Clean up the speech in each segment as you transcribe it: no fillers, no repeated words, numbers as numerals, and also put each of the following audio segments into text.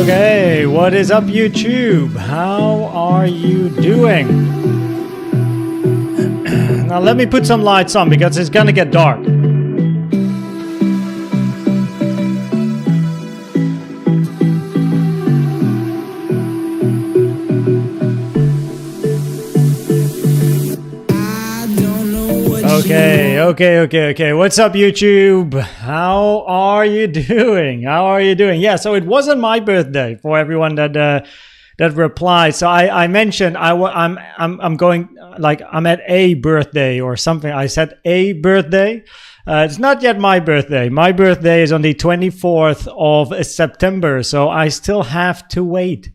Okay, what is up YouTube? How are you doing? Now let me put some lights on because it's gonna get dark. Okay. What's up, YouTube? How are you doing? Yeah, so it wasn't my birthday for everyone that replied. So I mentioned I'm going, like, I'm at a birthday or something. I said a birthday. It's not yet my birthday. My birthday is on the 24th of September, so I still have to wait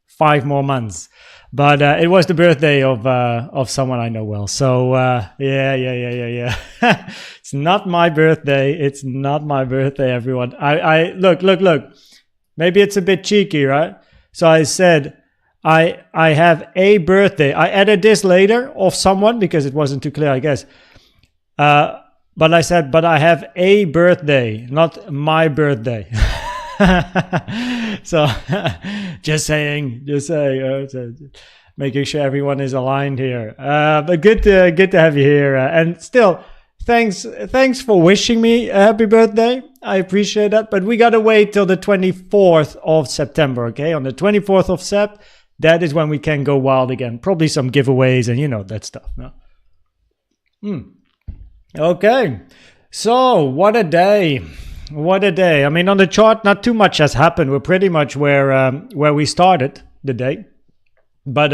5 more months. But it was the birthday of someone I know well. So yeah. It's not my birthday. It's not my birthday, everyone. I look. Maybe it's a bit cheeky, right? So I said I have a birthday. I added this later of someone because it wasn't too clear, I guess. But I said, but I have a birthday, not my birthday. So just saying, making sure everyone is aligned here. But good to have you here. And still, thanks for wishing me a happy birthday. I appreciate that. But we gotta wait till the 24th of September. Okay, on the 24th of Sep, that is when we can go wild again. Probably some giveaways and that stuff. No? Okay, so what a day. What a day. I mean, on the chart, not too much has happened. We're pretty much where we started the day. But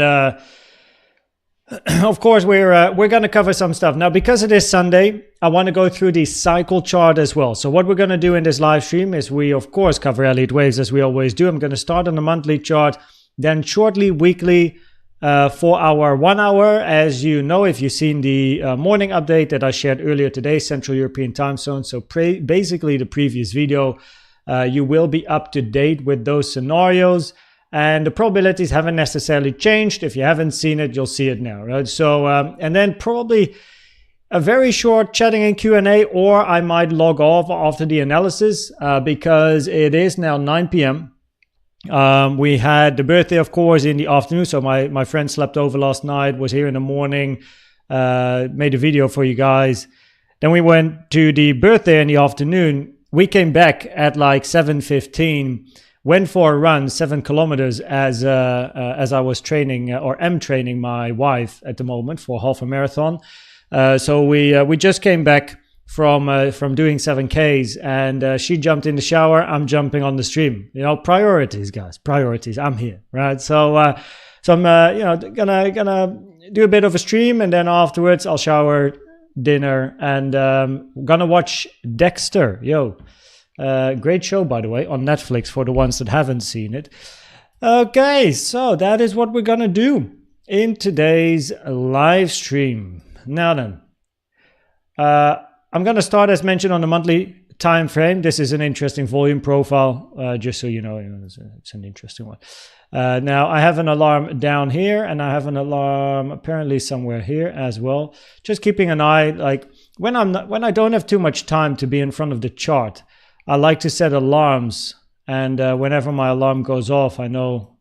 of course, we're going to cover some stuff. Now, because it is Sunday, I want to go through the cycle chart as well. So what we're going to do in this live stream is we, of course, cover Elliott Waves as we always do. I'm going to start on the monthly chart, then shortly weekly for our 1 hour. As you know, if you've seen the morning update that I shared earlier today, Central European time zone. So basically the previous video, you will be up to date with those scenarios. And the probabilities haven't necessarily changed. If you haven't seen it, you'll see it now, right? So, and then probably a very short chatting and Q&A, or I might log off after the analysis because it is now 9 p.m. We had the birthday, of course, in the afternoon. So my friend slept over last night, was here in the morning, made a video for you guys. Then we went to the birthday in the afternoon. We came back at like 7:15, went for a run, 7 kilometers as I was training or am training my wife at the moment for half a marathon. So we just came back from doing 7Ks, and she jumped in the shower. I'm jumping on the stream. Priorities, guys. Priorities. I'm here, right? So I'm gonna do a bit of a stream, and then afterwards I'll shower, dinner, and gonna watch Dexter. Great show, by the way, on Netflix for the ones that haven't seen it. Okay, so that is what we're gonna do in today's live stream. Now then, I'm going to start, as mentioned, on the monthly time frame. This is an interesting volume profile, just so you know, it's an interesting one. Now, I have an alarm down here, and I have an alarm apparently somewhere here as well. Just keeping an eye, like when I don't have too much time to be in front of the chart, I like to set alarms, and whenever my alarm goes off, I know,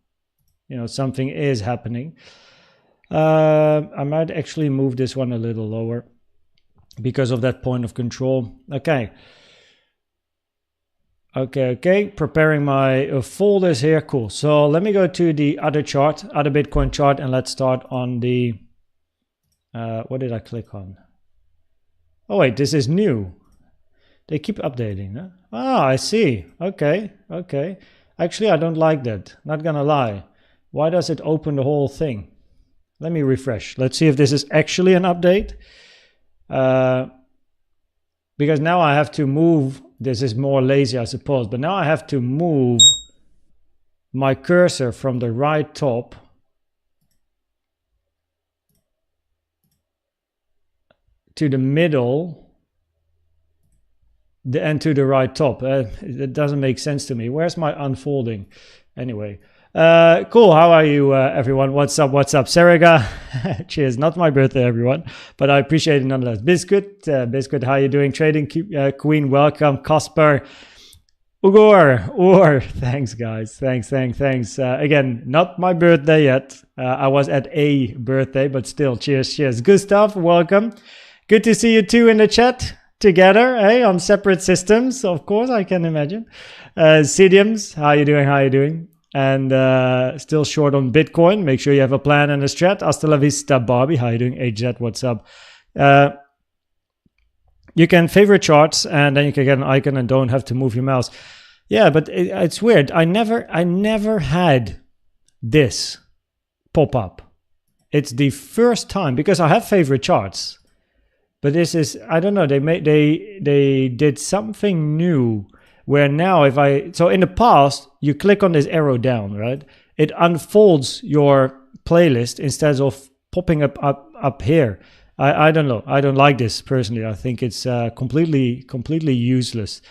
something is happening. I might actually move this one a little lower because of that point of control. Okay. Preparing my folders here. Cool. So let me go to the other chart, other Bitcoin chart, and let's start on the, what did I click on? Oh wait, this is new. They keep updating, huh? Ah, I see. Okay. Actually, I don't like that. Not gonna lie. Why does it open the whole thing? Let me refresh. Let's see if this is actually an update. Because now I have to move. This is more lazy, I suppose, but now I have to move my cursor from the right top to the middle and to the right top. It doesn't make sense to me. Where's my unfolding? Anyway, cool. How are you, everyone? What's up? Serega? Cheers. Not my birthday, everyone, but I appreciate it nonetheless. Biscuit, how are you doing? Trading Queen, welcome. Casper, Ugor, thanks guys, thanks. Again, not my birthday yet. I was at a birthday, but still, cheers. Gustav, welcome. Good to see you two in the chat together, on separate systems, of course, I can imagine. Sidiums, how you doing? And still short on Bitcoin. Make sure you have a plan and a strat. Hasta la vista, Bobby. How you doing? AJ, what's up? You can favorite charts, and then you can get an icon and don't have to move your mouse. Yeah, but it's weird. I never had this pop up. It's the first time, because I have favorite charts, but this is, I don't know. They did something new where now so in the past you click on this arrow down, right? It unfolds your playlist instead of popping up here. I don't know. I don't like this personally. I think it's completely useless.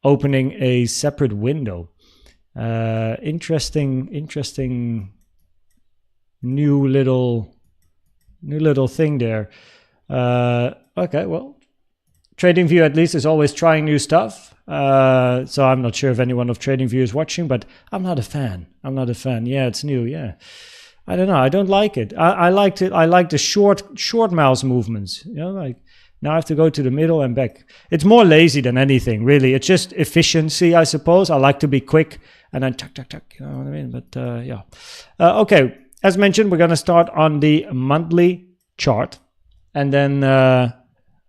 Opening a separate window. Interesting new little thing there. Okay, well, TradingView at least is always trying new stuff. So I'm not sure if anyone of TradingView is watching, but I'm not a fan. Yeah, it's new. Yeah. I don't know. I don't like it. I like the short mouse movements. You know, like now I have to go to the middle and back. It's more lazy than anything, really. It's just efficiency, I suppose. I like to be quick and then tuck. You know what I mean? But yeah. Okay. As mentioned, we're going to start on the monthly chart, and then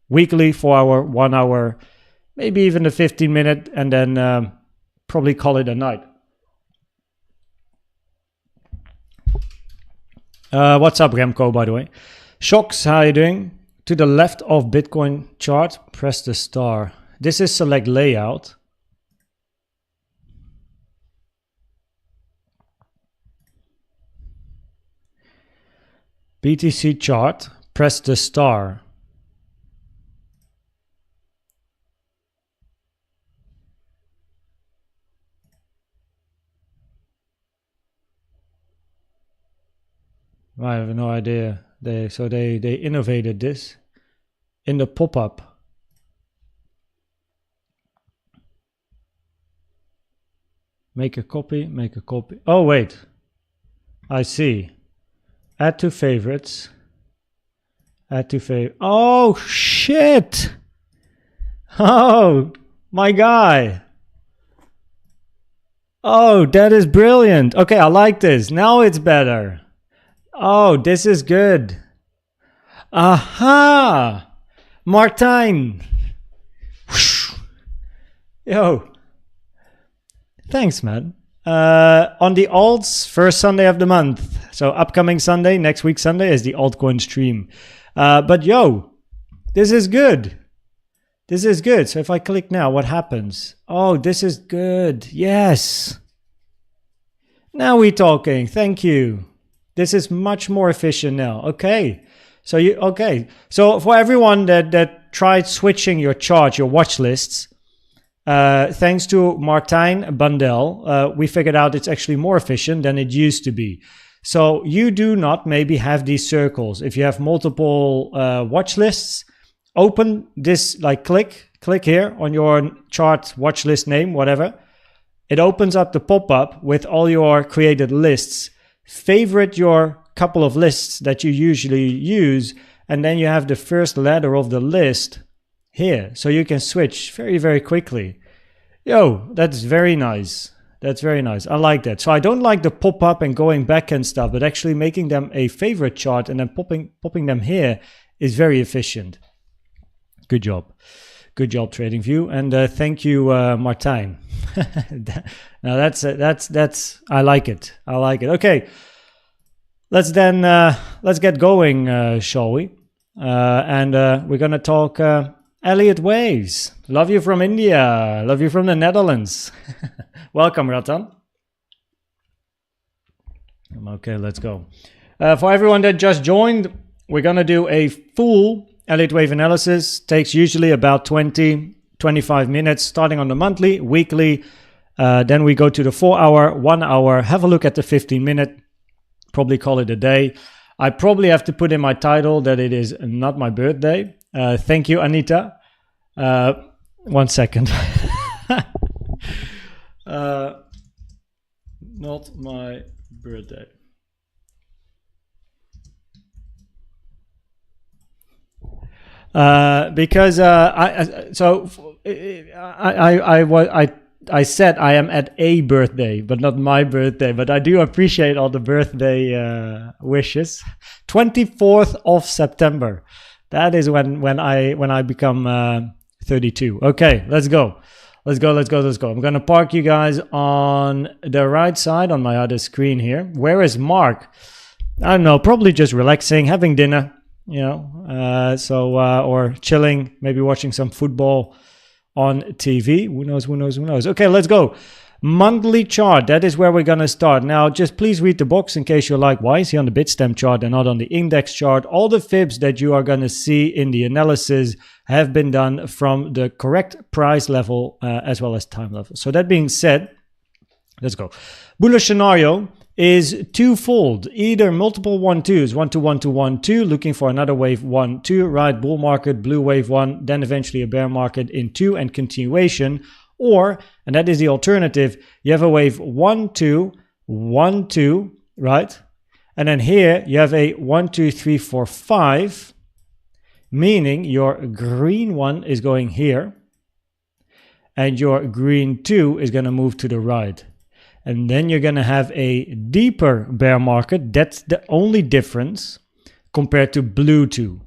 weekly for our 1 hour, maybe even a 15-minute, and then probably call it a night. What's up, Remco, by the way? Shocks, how are you doing? To the left of Bitcoin chart, press the star. This is select layout. BTC chart, press the star. I have no idea. They innovated this in the pop-up. Make a copy. Oh, wait. I see. Add to favorites. Oh, shit. Oh, my guy. Oh, that is brilliant. Okay, I like this. Now it's better. Oh, this is good. Aha! Martijn. Yo. Thanks, man. On the alts, first Sunday of the month. So upcoming Sunday, next week Sunday is the altcoin stream. But yo, this is good. So if I click now, what happens? Oh, this is good. Yes. Now we're talking. Thank you. This is much more efficient now. Okay. So for everyone that tried switching your chart, your watch lists, thanks to Martijn Bandel, we figured out it's actually more efficient than it used to be. So you do not maybe have these circles. If you have multiple watch lists, open this, like click here on your chart watch list name, whatever. It opens up the pop-up with all your created lists. Favorite your couple of lists that you usually use, and then you have the first letter of the list here, so you can switch very, very quickly. Yo, that's very nice. I like that. So I don't like the pop-up and going back and stuff, but actually making them a favorite chart and then popping them here is very efficient. Good job, TradingView, and thank you, Martijn. Now that's I like it. Okay, let's get going, shall we? And we're gonna talk Elliott Waves. Love you from India. Love you from the Netherlands. Welcome, Ratan. Okay, let's go. For everyone that just joined, we're gonna do a full Elliott Wave analysis. Takes usually about 20-25 minutes, starting on the monthly, weekly. Then we go to the 4 hour, 1 hour, have a look at the 15-minute, probably call it a day. I probably have to put in my title that it is not my birthday. Thank you, Anita. 1 second. not my birthday. Because I said I am at a birthday, but not my birthday. But I do appreciate all the birthday wishes. 24th of September. That is when I become 32. Okay, let's go. Let's go. I'm gonna park you guys on the right side on my other screen here. Where is Mark? I don't know. Probably just relaxing, having dinner. You know, or chilling, maybe watching some football on TV. Who knows? Okay, let's go. Monthly chart, that is where we're going to start. Now, just please read the box in case you're like, why is he on the Bitstamp chart and not on the index chart? All the fibs that you are going to see in the analysis have been done from the correct price level as well as time level. So that being said, let's go. Bullish scenario is twofold, either multiple 1-2s, 1-2, 1-2, 1-2, looking for another wave 1-2, right? Bull market, blue wave 1, then eventually a bear market in 2 and continuation. Or, and that is the alternative, you have a wave 1-2, 1-2, right? And then here you have a 1, 2, 3, 4, 5, meaning your green one is going here and your green 2 is going to move to the right. And then you're going to have a deeper bear market. That's the only difference compared to blue 2.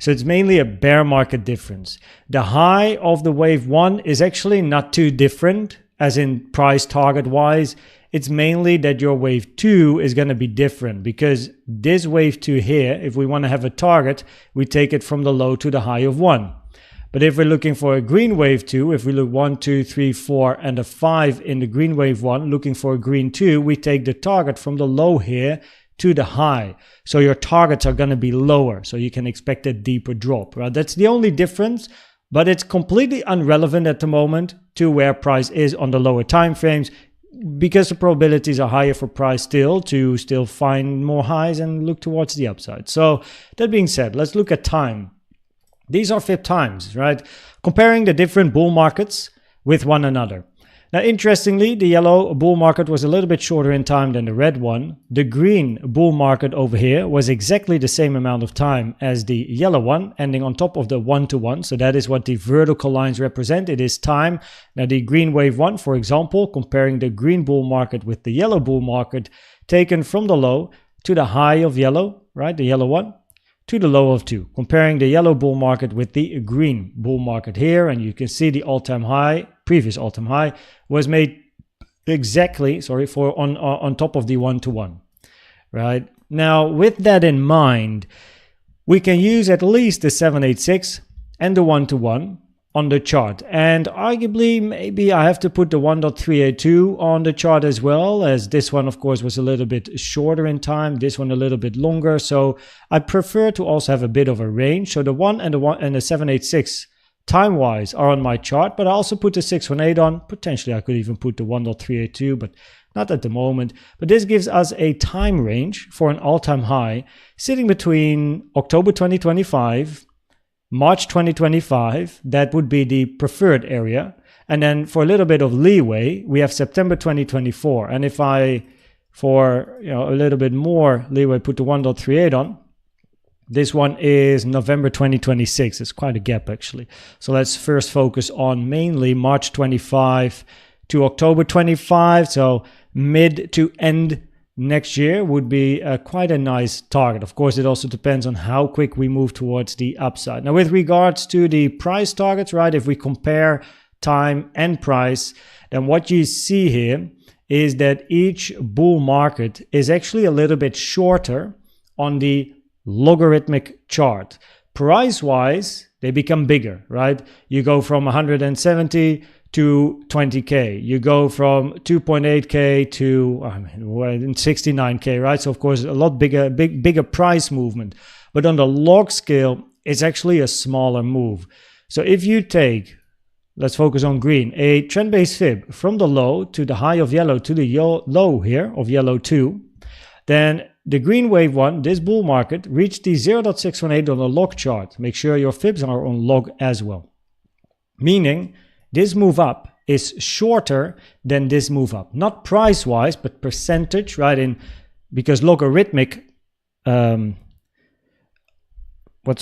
So it's mainly a bear market difference. The high of the wave 1 is actually not too different as in price target wise. It's mainly that your wave 2 is going to be different because this wave 2 here, if we want to have a target, we take it from the low to the high of 1. But if we're looking for a green wave 2, if we look 1, 2, 3, 4 and a 5 in the green wave 1, looking for a green 2, we take the target from the low here to the high. So your targets are going to be lower. So you can expect a deeper drop, right? That's the only difference, but it's completely irrelevant at the moment to where price is on the lower time frames because the probabilities are higher for price to still find more highs and look towards the upside. So that being said, let's look at time. These are fib times, right? Comparing the different bull markets with one another. Now, interestingly, the yellow bull market was a little bit shorter in time than the red one. The green bull market over here was exactly the same amount of time as the yellow one, ending on top of the 1-to-1. So that is what the vertical lines represent. It is time. Now, the green wave 1, for example, comparing the green bull market with the yellow bull market, taken from the low to the high of yellow, right? The yellow one, to the low of 2, comparing the yellow bull market with the green bull market here. And you can see the all-time high, previous all-time high, was made exactly, on top of the 1-to-1, right? Now, with that in mind, we can use at least the 786 and the 1-to-1 on the chart. And arguably, maybe I have to put the 1.382 on the chart as well, as this one, of course, was a little bit shorter in time, this one a little bit longer. So I prefer to also have a bit of a range. So the 1 and the 786 time-wise are on my chart, but I also put the 618 on. Potentially, I could even put the 1.382, but not at the moment. But this gives us a time range for an all-time high sitting between October 2025, March 2025, that would be the preferred area. And then for a little bit of leeway, we have September 2024. And if I, for a little bit more leeway, put the 1.38 on, this one is November 2026. It's quite a gap actually. So let's first focus on mainly March 25 to October 25. So mid to end next year would be quite a nice target. Of course, it also depends on how quick we move towards the upside. Now, with regards to the price targets, right, if we compare time and price, then what you see here is that each bull market is actually a little bit shorter on the logarithmic chart. Price-wise, they become bigger, right? You go from 170 to 20K. You go from 2.8K to 69K, right? So of course, a lot bigger price movement. But on the log scale, it's actually a smaller move. So if you take, let's focus on green, a trend-based fib from the low to the high of yellow to the low here of yellow 2, then the green wave 1, this bull market, reached the 0.618 on the log chart. Make sure your fibs are on log as well. Meaning, this move up is shorter than this move up. Not price-wise, but percentage, right? Because logarithmic, what's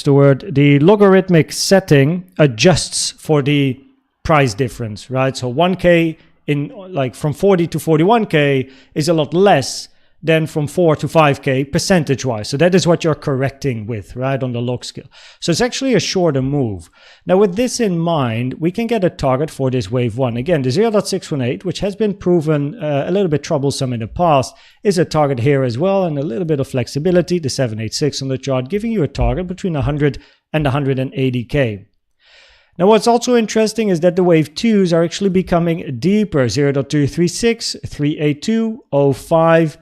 the word? The logarithmic setting adjusts for the price difference, right? So 1K in like from 40 to 41K is a lot less than from 4 to 5K percentage-wise. So that is what you're correcting with, right, on the log scale. So it's actually a shorter move. Now, with this in mind, we can get a target for this wave 1. Again, the 0.618, which has been proven a little bit troublesome in the past, is a target here as well, and a little bit of flexibility, the 786 on the chart, giving you a target between 100 and 180K. Now, what's also interesting is that the wave 2s are actually becoming deeper. 0.236, 382, 05.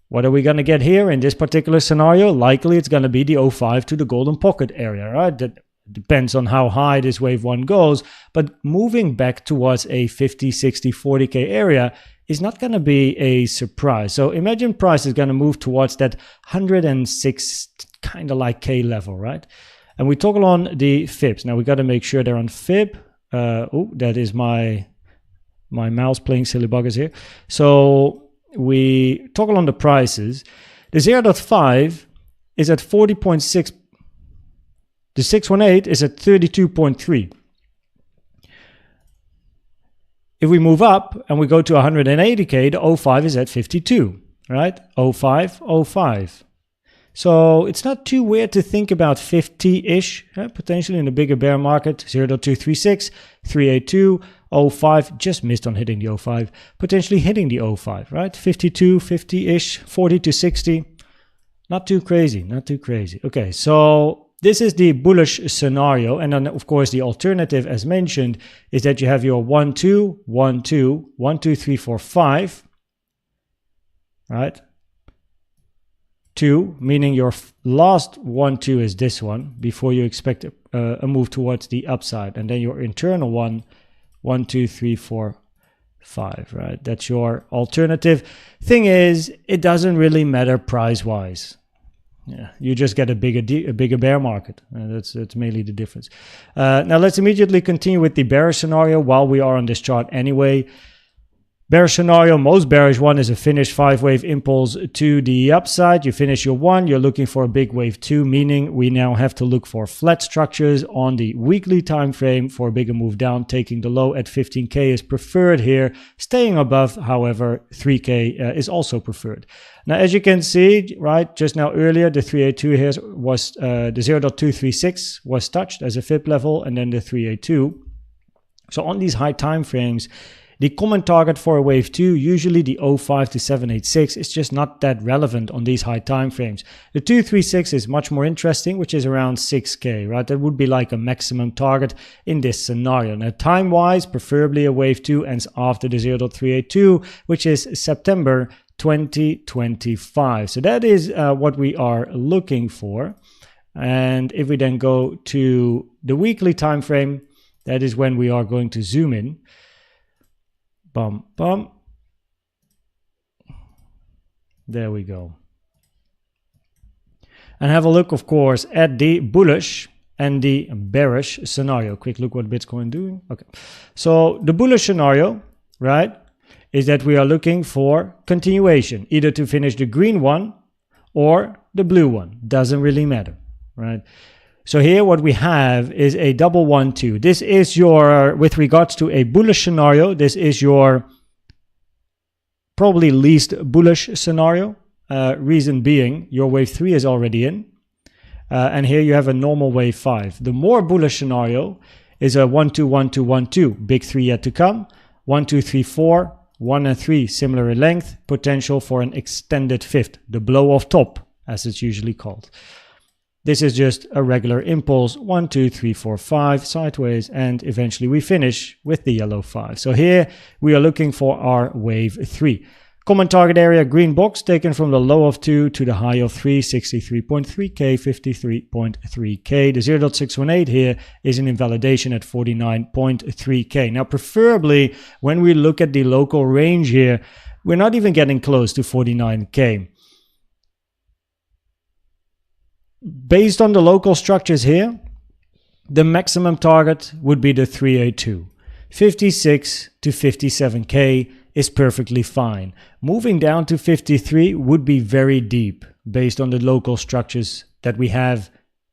What are we going to get here in this particular scenario? Likely it's going to be the 05 to the golden pocket area, right? That depends on how high this wave 1 goes. But moving back towards a 50, 60, 40K area is not going to be a surprise. So imagine price is going to move towards that 106 kind of like K level, right? And we toggle on the fibs. Now we got to make sure they're on fib. Oh, that is my mouse playing silly buggers here. So we toggle on the prices. The 0.5 is at 40.6. The 618 is at 32.3. If we move up and we go to 180K, the 05 is at 52, right? 05, 05. So it's not too weird to think about 50-ish, potentially in a bigger bear market. 0.236, 382, 05, just missed on hitting the 05, potentially hitting the 05, right? 52, 50-ish, 40 to 60. Not too crazy, not too crazy. Okay, so this is the bullish scenario. And then, of course, the alternative, as mentioned, is that you have your 1, 2, 1, 2, 1, 2, 3, 4, 5, right? 2, meaning your last 1, 2 is this one before you expect a move towards the upside. And then your internal 1, 1, 2, 3, 4, 5, right? That's your alternative. Thing is, it doesn't really matter price-wise. Yeah, you just get a bigger bear market. That's mainly the difference. Now let's immediately continue with the bearish scenario while we are on this chart anyway. Bearish scenario, most bearish one is a finished 5-wave impulse to the upside. You finish your 1, you're looking for a big wave 2, meaning we now have to look for flat structures on the weekly time frame for a bigger move down. Taking the low at 15K is preferred here. Staying above, however, 3K is also preferred. Now, as you can see, right, just now earlier, the 382 here was the 0.236 was touched as a fib level, and then the 382. So on these high time frames, the common target for a wave 2, usually the 05 to 786, is just not that relevant on these high time frames. The 236 is much more interesting, which is around 6K, right? That would be like a maximum target in this scenario. Now, time-wise, preferably a wave 2 ends after the 0.382, which is September 2025. So that is what we are looking for. And if we then go to the weekly time frame, that is when we are going to zoom in. Bum, bum. There we go. And have a look, of course, at the bullish and the bearish scenario. Quick look what Bitcoin doing. Okay. So the bullish scenario, right, is that we are looking for continuation, either to finish the green one or the blue one. Doesn't really matter, right? So here what we have is a double 1, 2. This is your, with regards to a bullish scenario, this is your probably least bullish scenario. Reason being, your wave 3 is already in. And here you have a normal wave 5. The more bullish scenario is a 1, 2, 1, 2, 1, 2. Big 3 yet to come. 1, 2, 3, 4. 1 and 3 similar in length. Potential for an extended fifth. The blow off top, as it's usually called. This is just a regular impulse, 1, 2, 3, 4, 5, sideways, and eventually we finish with the yellow 5. So here we are looking for our wave 3. Common target area, green box, taken from the low of 2 to the high of 3, 63.3K, 53.3K. The 0.618 here is an invalidation at 49.3K. Now, preferably, when we look at the local range here, we're not even getting close to 49K. Based on the local structures here, the maximum target would be the 382. 56 to 57k is perfectly fine. Moving down to 53 would be very deep based on the local structures that we have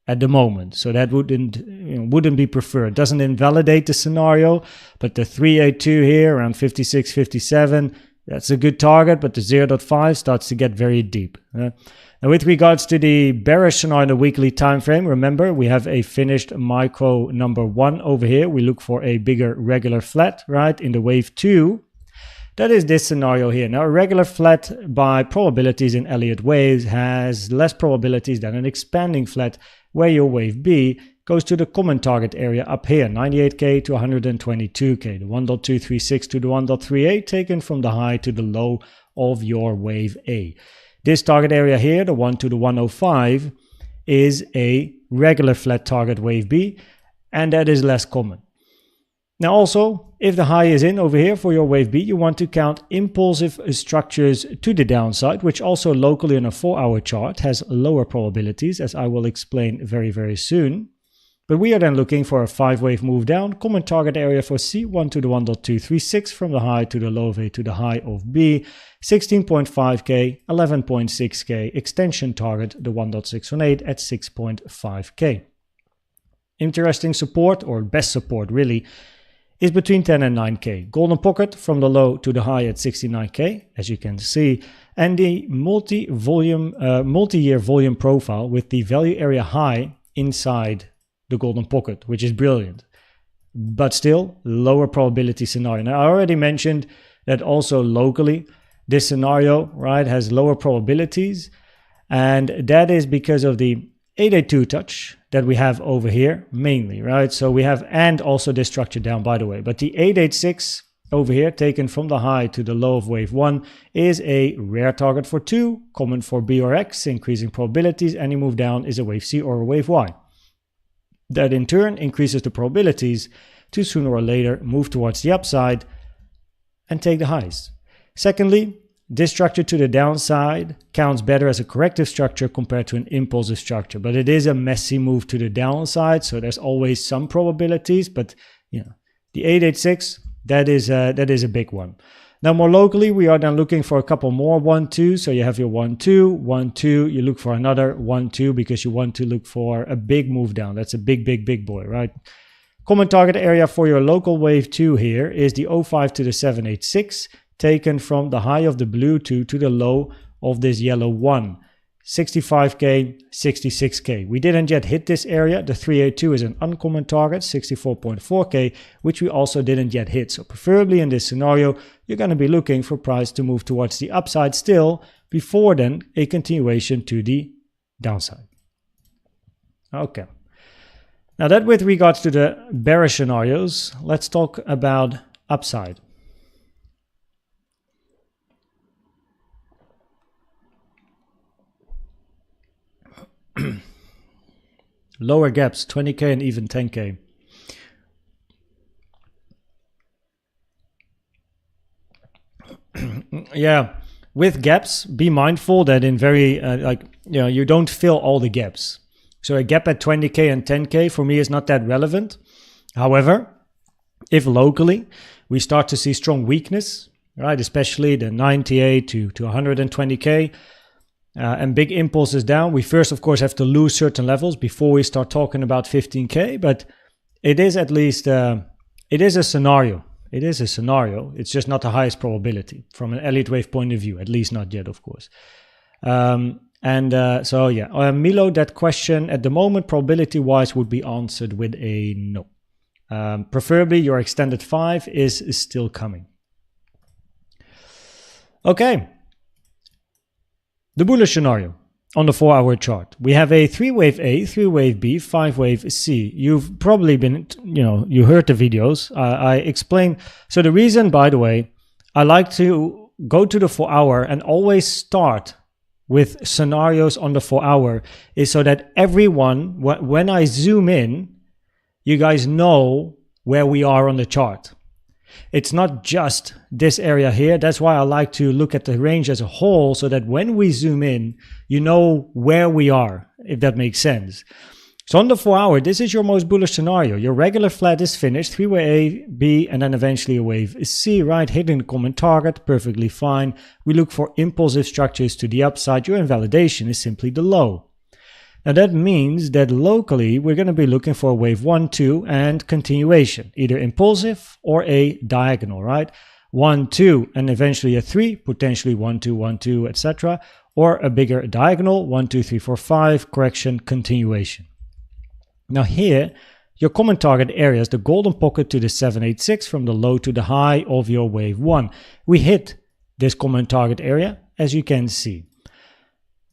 at the moment. So that wouldn't be preferred. Doesn't invalidate the scenario, but the 382 here around 56, 57, that's a good target, but the 0.5 starts to get very deep. Now with regards to the bearish scenario in the weekly time frame, remember we have a finished micro number 1 over here. We look for a bigger regular flat, right, in the wave 2. That is this scenario here. Now, a regular flat by probabilities in Elliott waves has less probabilities than an expanding flat where your wave B goes to the common target area up here, 98k to 122k, the 1.236 to the 1.38 taken from the high to the low of your wave A. This target area here, the 1 to the 105, is a regular flat target wave B, and that is less common. Now also, if the high is in over here for your wave B, you want to count impulsive structures to the downside, which also locally on a 4-hour chart has lower probabilities, as I will explain very, very soon. But we are then looking for a 5-wave move down, common target area for C, 1 to the 1.236 from the high to the low of A to the high of B, 16.5k, 11.6k, extension target, the 1.618 at 6.5k. Interesting support, or best support really, is between 10 and 9k. Golden pocket from the low to the high at 69k, as you can see, and the multi-year volume profile with the value area high inside the golden pocket, which is brilliant, but still lower probability scenario. Now, I already mentioned that also locally, this scenario, right, has lower probabilities, and that is because of the 882 touch that we have over here mainly, right? So we have, and also this structure down, by the way, but the 886 over here taken from the high to the low of wave 1 is a rare target for 2, common for B or X, increasing probabilities. Any move down is a wave C or a wave Y. That in turn increases the probabilities to sooner or later move towards the upside and take the highs. Secondly, this structure to the downside counts better as a corrective structure compared to an impulsive structure, but it is a messy move to the downside, so there's always some probabilities, but you know, the 886, that is a big one. Now, more locally, we are then looking for a couple more 1-2, so you have your 1-2, 1-2, you look for another 1-2 because you want to look for a big move down. That's a big boy, right? Common target area for your local wave 2 here is the 05 to the 786, taken from the high of the blue 2 to the low of this yellow 1. 65k, 66k. We didn't yet hit this area. The 382 is an uncommon target, 64.4k, which we also didn't yet hit. So preferably in this scenario, you're going to be looking for price to move towards the upside still, before then a continuation to the downside. Okay. Now that with regards to the bearish scenarios, let's talk about upside. Lower gaps, 20k and even 10k. Yeah, with gaps, be mindful that in very you don't fill all the gaps. So a gap at 20k and 10k for me is not that relevant. However, if locally we start to see strong weakness, right, especially the 98 to 120k, and big impulses down, we first, of course, have to lose certain levels before we start talking about 15k. But it is at least, it is a scenario. It is a scenario. It's just not the highest probability from an Elliott Wave point of view, at least not yet, of course. So yeah, Milo, that question at the moment, probability-wise, would be answered with a no. Preferably, your extended 5 is still coming. Okay. The bullish scenario on the 4-hour chart. We have a 3-wave A, 3-wave B, 5-wave C. You've probably been, you heard the videos. I explained. So the reason, by the way, I like to go to the 4-hour and always start with scenarios on the 4-hour is so that everyone, when I zoom in, you guys know where we are on the chart. It's not just this area here. That's why I like to look at the range as a whole, so that when we zoom in, you know where we are, if that makes sense. So on the 4 hour, this is your most bullish scenario. Your regular flat is finished, 3-way A, B, and then eventually a wave C, right? Hitting the common target, perfectly fine. We look for impulsive structures to the upside. Your invalidation is simply the low. Now that means that locally, we're going to be looking for a wave 1, 2, and continuation, either impulsive or a diagonal, right? 1, 2, and eventually a 3, potentially 1, 2, 1, 2, etc. Or a bigger diagonal, 1, 2, 3, 4, 5, correction, continuation. Now here, your common target area is the golden pocket to the 786 from the low to the high of your wave 1. We hit this common target area, as you can see.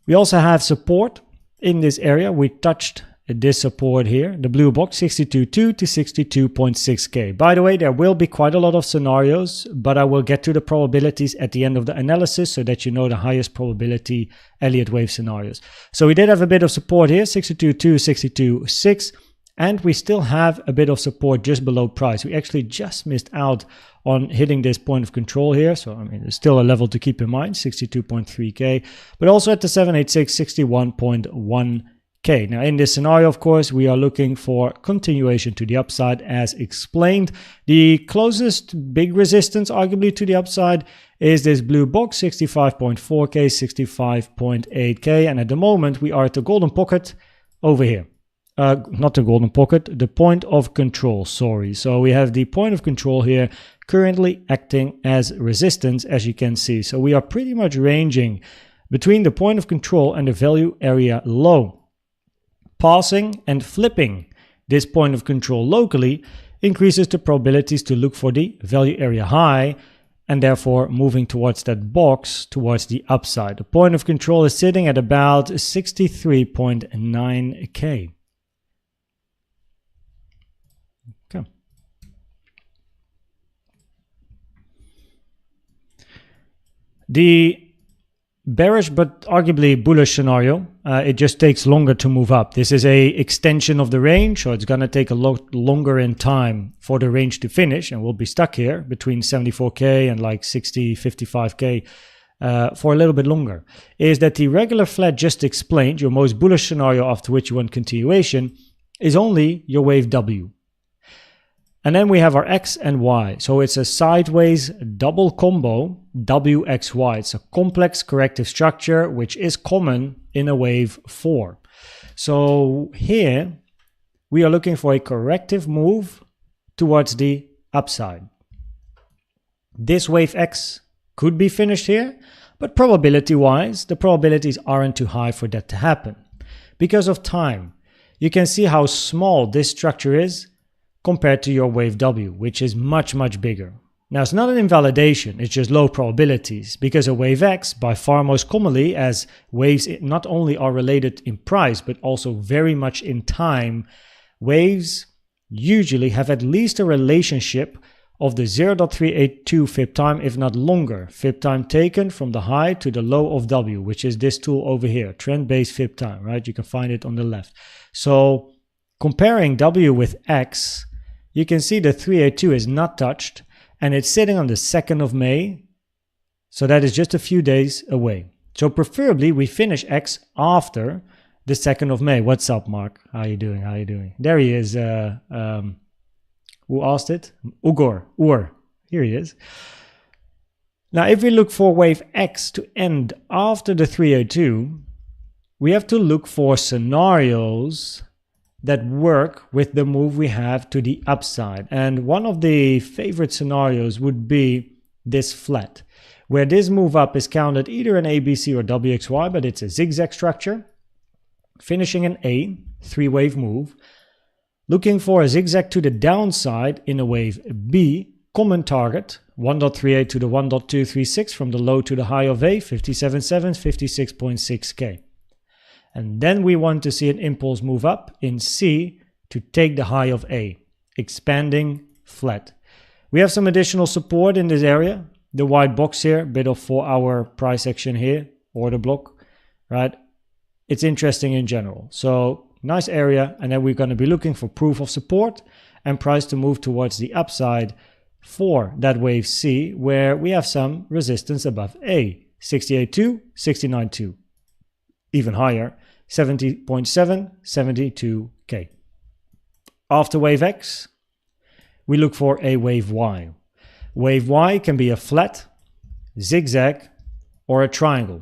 We also have support in this area. We touched this support here, the blue box, 62.2 to 62.6K. By the way, there will be quite a lot of scenarios, but I will get to the probabilities at the end of the analysis so that you know the highest probability Elliott Wave scenarios. So we did have a bit of support here, 62.2, 62.6, and we still have a bit of support just below price. We actually just missed out on hitting this point of control here. So, I mean, there's still a level to keep in mind, 62.3K, but also at the 786, 61.1K. Now in this scenario, of course, we are looking for continuation to the upside as explained. The closest big resistance arguably to the upside is this blue box, 65.4K, 65.8K. And at the moment we are at the golden pocket over here. Not the golden pocket, the point of control, sorry. So we have the point of control here currently acting as resistance, as you can see. So we are pretty much ranging between the point of control and the value area low. Passing and flipping this point of control locally increases the probabilities to look for the value area high and therefore moving towards that box towards the upside. The point of control is sitting at about 63.9K. Okay. The bearish but arguably bullish scenario, it just takes longer to move up. This is a extension of the range, so it's going to take a lot longer in time for the range to finish, and we'll be stuck here between 74K and like 60, 55K for a little bit longer. Is that the regular flat just explained, your most bullish scenario after which you want continuation, is only your wave W. And then we have our X and Y. So it's a sideways double combo, WXY. It's a complex corrective structure, which is common in a wave 4. So here we are looking for a corrective move towards the upside. This wave X could be finished here, but probability-wise, the probabilities aren't too high for that to happen. Because of time, you can see how small this structure is compared to your wave W, which is much, much bigger. Now, it's not an invalidation, it's just low probabilities, because a wave X, by far most commonly, as waves not only are related in price, but also very much in time, waves usually have at least a relationship of the 0.382 fib time, if not longer, fib time taken from the high to the low of W, which is this tool over here, trend-based fib time, right? You can find it on the left. So comparing W with X, you can see the 382 is not touched, and it's sitting on the 2nd of May, so that is just a few days away. So preferably we finish X after the 2nd of May. What's up, Mark? How you doing? How you doing? There he is. Who asked it? Ur. Here he is. Now, if we look for wave X to end after the 382, we have to look for scenarios that work with the move we have to the upside. And one of the favorite scenarios would be this flat, where this move up is counted either an ABC or WXY, but it's a zigzag structure, finishing an A, 3-wave move, looking for a zigzag to the downside in a wave B, common target, 1.38 to the 1.236 from the low to the high of A, 57.7, 56.6K. And then we want to see an impulse move up in C to take the high of A, expanding flat. We have some additional support in this area. The white box here, bit of 4-hour price action here, order block, right? It's interesting in general. So nice area. And then we're going to be looking for proof of support and price to move towards the upside for that wave C, where we have some resistance above A, 68.2, 69.2. Even higher, 70.772K. After wave X, we look for a wave Y. Wave Y can be a flat, zigzag, or a triangle.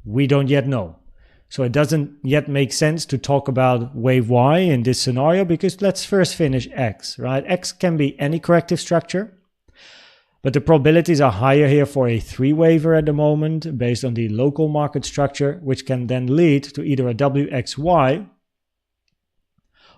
We don't yet know. So it doesn't yet make sense to talk about wave Y in this scenario, because let's first finish X, right? X can be any corrective structure, but the probabilities are higher here for a three-waver at the moment based on the local market structure, which can then lead to either a WXY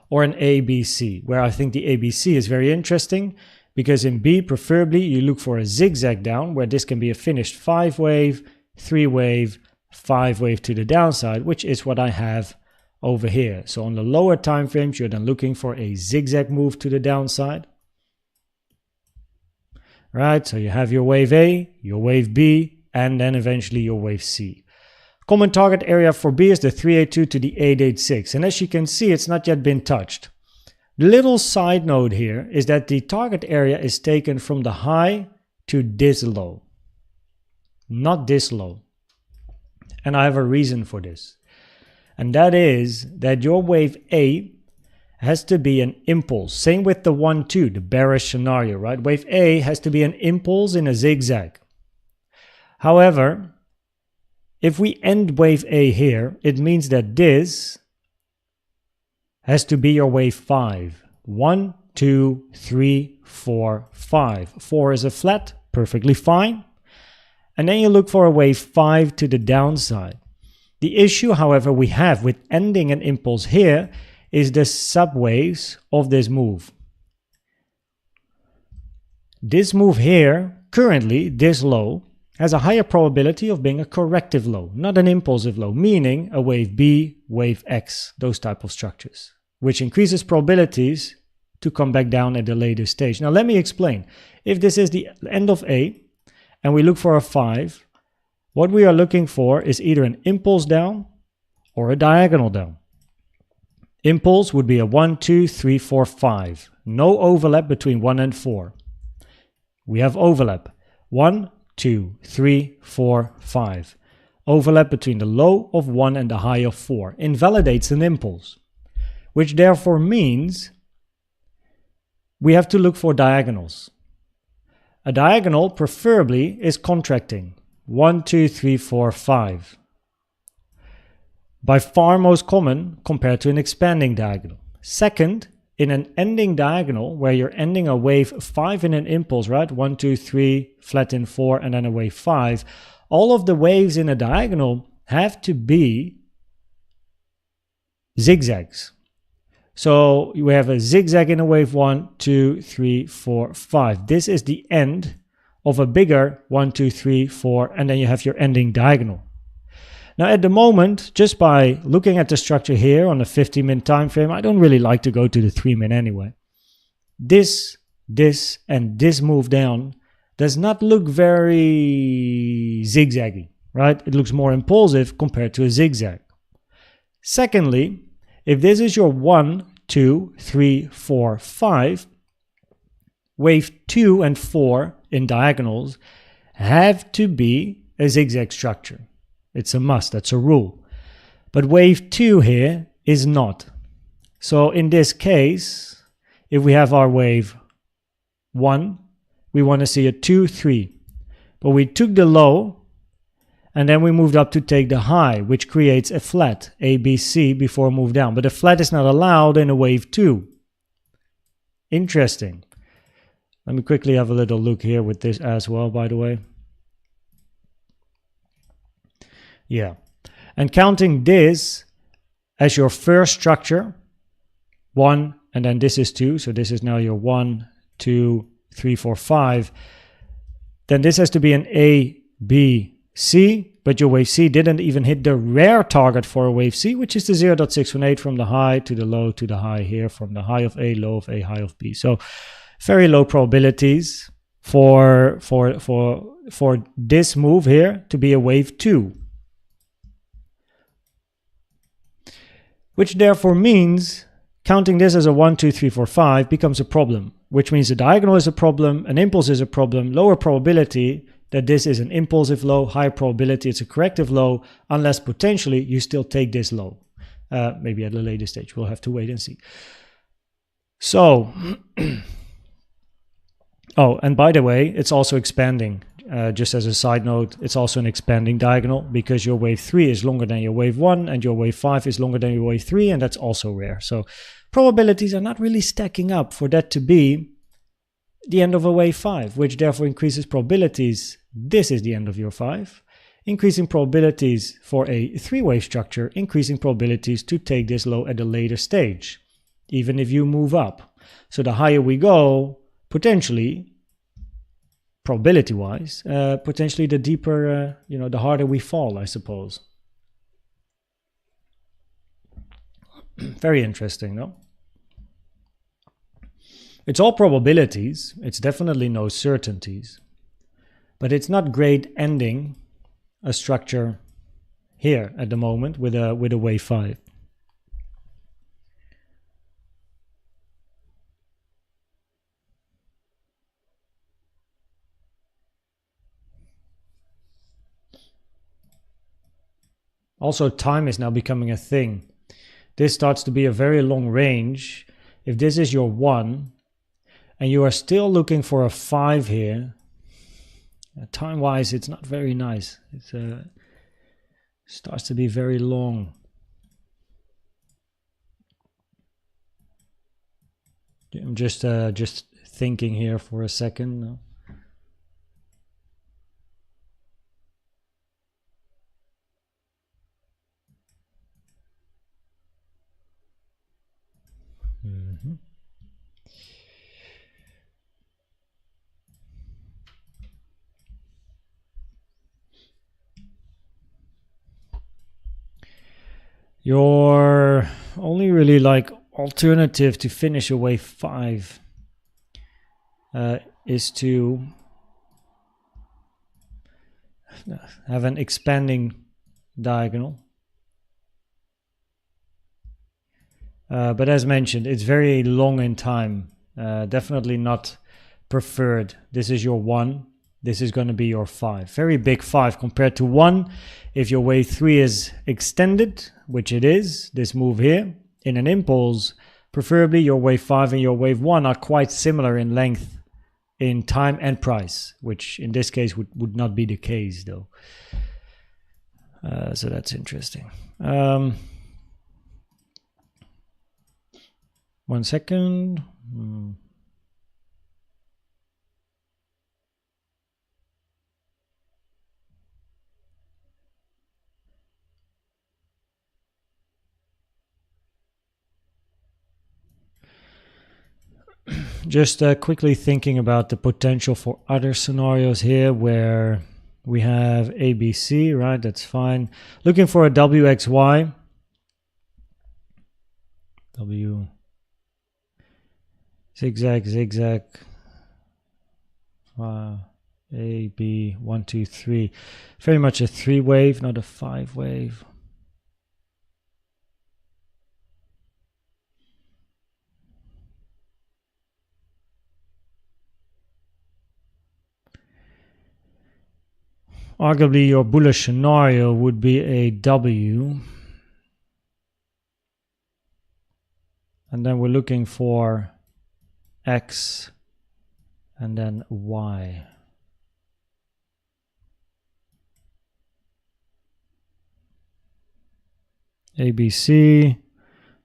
or an ABC, where I think the ABC is very interesting, because in B, preferably, you look for a zigzag down, where this can be a finished 5-wave, 3-wave, 5-wave to the downside, which is what I have over here. So on the lower time frames, you're then looking for a zigzag move to the downside. Right, so you have your wave A, your wave B, and then eventually your wave C. Common target area for B is the 382 to the 886, and as you can see, it's not yet been touched. The little side note here is that the target area is taken from the high to this low, not this low. And I have a reason for this. And that is that your wave A has to be an impulse. Same with the 1-2, the bearish scenario, right? Wave A has to be an impulse in a zigzag. However, if we end wave A here, it means that this has to be your wave 5. 1, 2, 3, 4, 5. 4 is a flat, perfectly fine. And then you look for a wave 5 to the downside. The issue, however, we have with ending an impulse here is the subwaves of this move. This move here, currently this low, has a higher probability of being a corrective low, not an impulsive low, meaning a wave B, wave X, those type of structures, which increases probabilities to come back down at the later stage. Now let me explain. If this is the end of A and we look for a 5, what we are looking for is either an impulse down or a diagonal down. Impulse would be a 1, 2, 3, 4, 5. No overlap between 1 and 4. We have overlap. 1, 2, 3, 4, 5. Overlap between the low of 1 and the high of 4. Invalidates an impulse. Which therefore means we have to look for diagonals. A diagonal preferably is contracting. 1, 2, 3, 4, 5. By far most common compared to an expanding diagonal. Second, in an ending diagonal where you're ending a wave 5 in an impulse, right? 1, 2, 3, flat in 4, and then a wave 5. All of the waves in a diagonal have to be zigzags. So we have a zigzag in a wave 1, 2, 3, 4, 5. This is the end of a bigger 1, 2, 3, 4, and then you have your ending diagonal. Now at the moment, just by looking at the structure here on a 50-min time frame, I don't really like to go to the 3-min anyway. This, and this move down does not look very zigzaggy, right? It looks more impulsive compared to a zigzag. Secondly, if this is your 1, 2, 3, 4, 5, wave 2 and 4 in diagonals have to be a zigzag structure. It's a must, that's a rule. But wave 2 here is not. So in this case, if we have our wave 1, we want to see a 2, 3. But we took the low and then we moved up to take the high, which creates a flat, ABC, before move down. But a flat is not allowed in a wave 2. Interesting. Let me quickly have a little look here with this as well, by the way. Yeah, and counting this as your first structure, 1, and then this is 2, so this is now your 1, 2, 3, 4, 5, then this has to be an A, B, C, but your wave C didn't even hit the rare target for a wave C, which is the 0.618 from the high to the low to the high here, from the high of A, low of A, high of B. So very low probabilities for this move here to be a wave 2. Which therefore means counting this as a 1, 2, 3, 4, 5 becomes a problem, which means a diagonal is a problem, an impulse is a problem, lower probability that this is an impulsive low, higher probability it's a corrective low, unless potentially you still take this low. Maybe at a later stage. We'll have to wait and see. So, oh, and by the way, it's also expanding. Just as a side note, it's also an expanding diagonal because your wave 3 is longer than your wave 1 and your wave 5 is longer than your wave 3, and that's also rare. So probabilities are not really stacking up for that to be the end of a wave 5, which therefore increases probabilities. This is the end of your 5. Increasing probabilities for a 3-wave structure, increasing probabilities to take this low at a later stage, even if you move up. So the higher we go, potentially, probability-wise, potentially the deeper, the harder we fall, I suppose. Very interesting, no? It's all probabilities. It's definitely no certainties. But it's not great ending a structure here at the moment with a wave 5. Also, time is now becoming a thing. This starts to be a very long range. If this is your 1 and you are still looking for a 5 here, time-wise, it's not very nice. It starts to be very long. I'm just thinking here for a second. Mm-hmm. Your only really alternative to finish a wave 5 is to have an expanding diagonal. But as mentioned, it's very long in time. Definitely not preferred. This is your 1. This is going to be your 5. Very big 5 compared to 1. If your wave 3 is extended, which it is, this move here, in an impulse, preferably your wave 5 and your wave 1 are quite similar in length, in time and price, which in this case would not be the case though. So that's interesting. 1 second. Just quickly thinking about the potential for other scenarios here where we have ABC, right? That's fine. Looking for a WXY. W. Zigzag, zigzag. A, B, 1, 2, 3. Very much a 3-wave, not a 5-wave. Arguably, your bullish scenario would be a W. And then we're looking for X and then Y. ABC,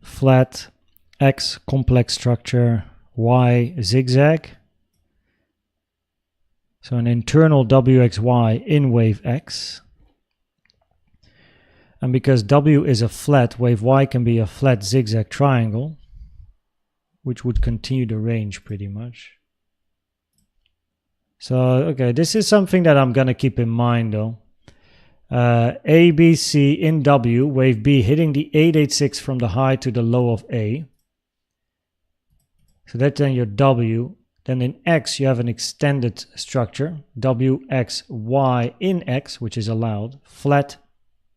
flat, X, complex structure, Y, zigzag. So an internal WXY in wave X. And because W is a flat, wave Y can be a flat zigzag triangle, which would continue the range pretty much. So, okay, this is something that I'm going to keep in mind though. A, B, C in W, wave B hitting the 886 from the high to the low of A. So that's then your W. Then in X, you have an extended structure, WXY in X, which is allowed, flat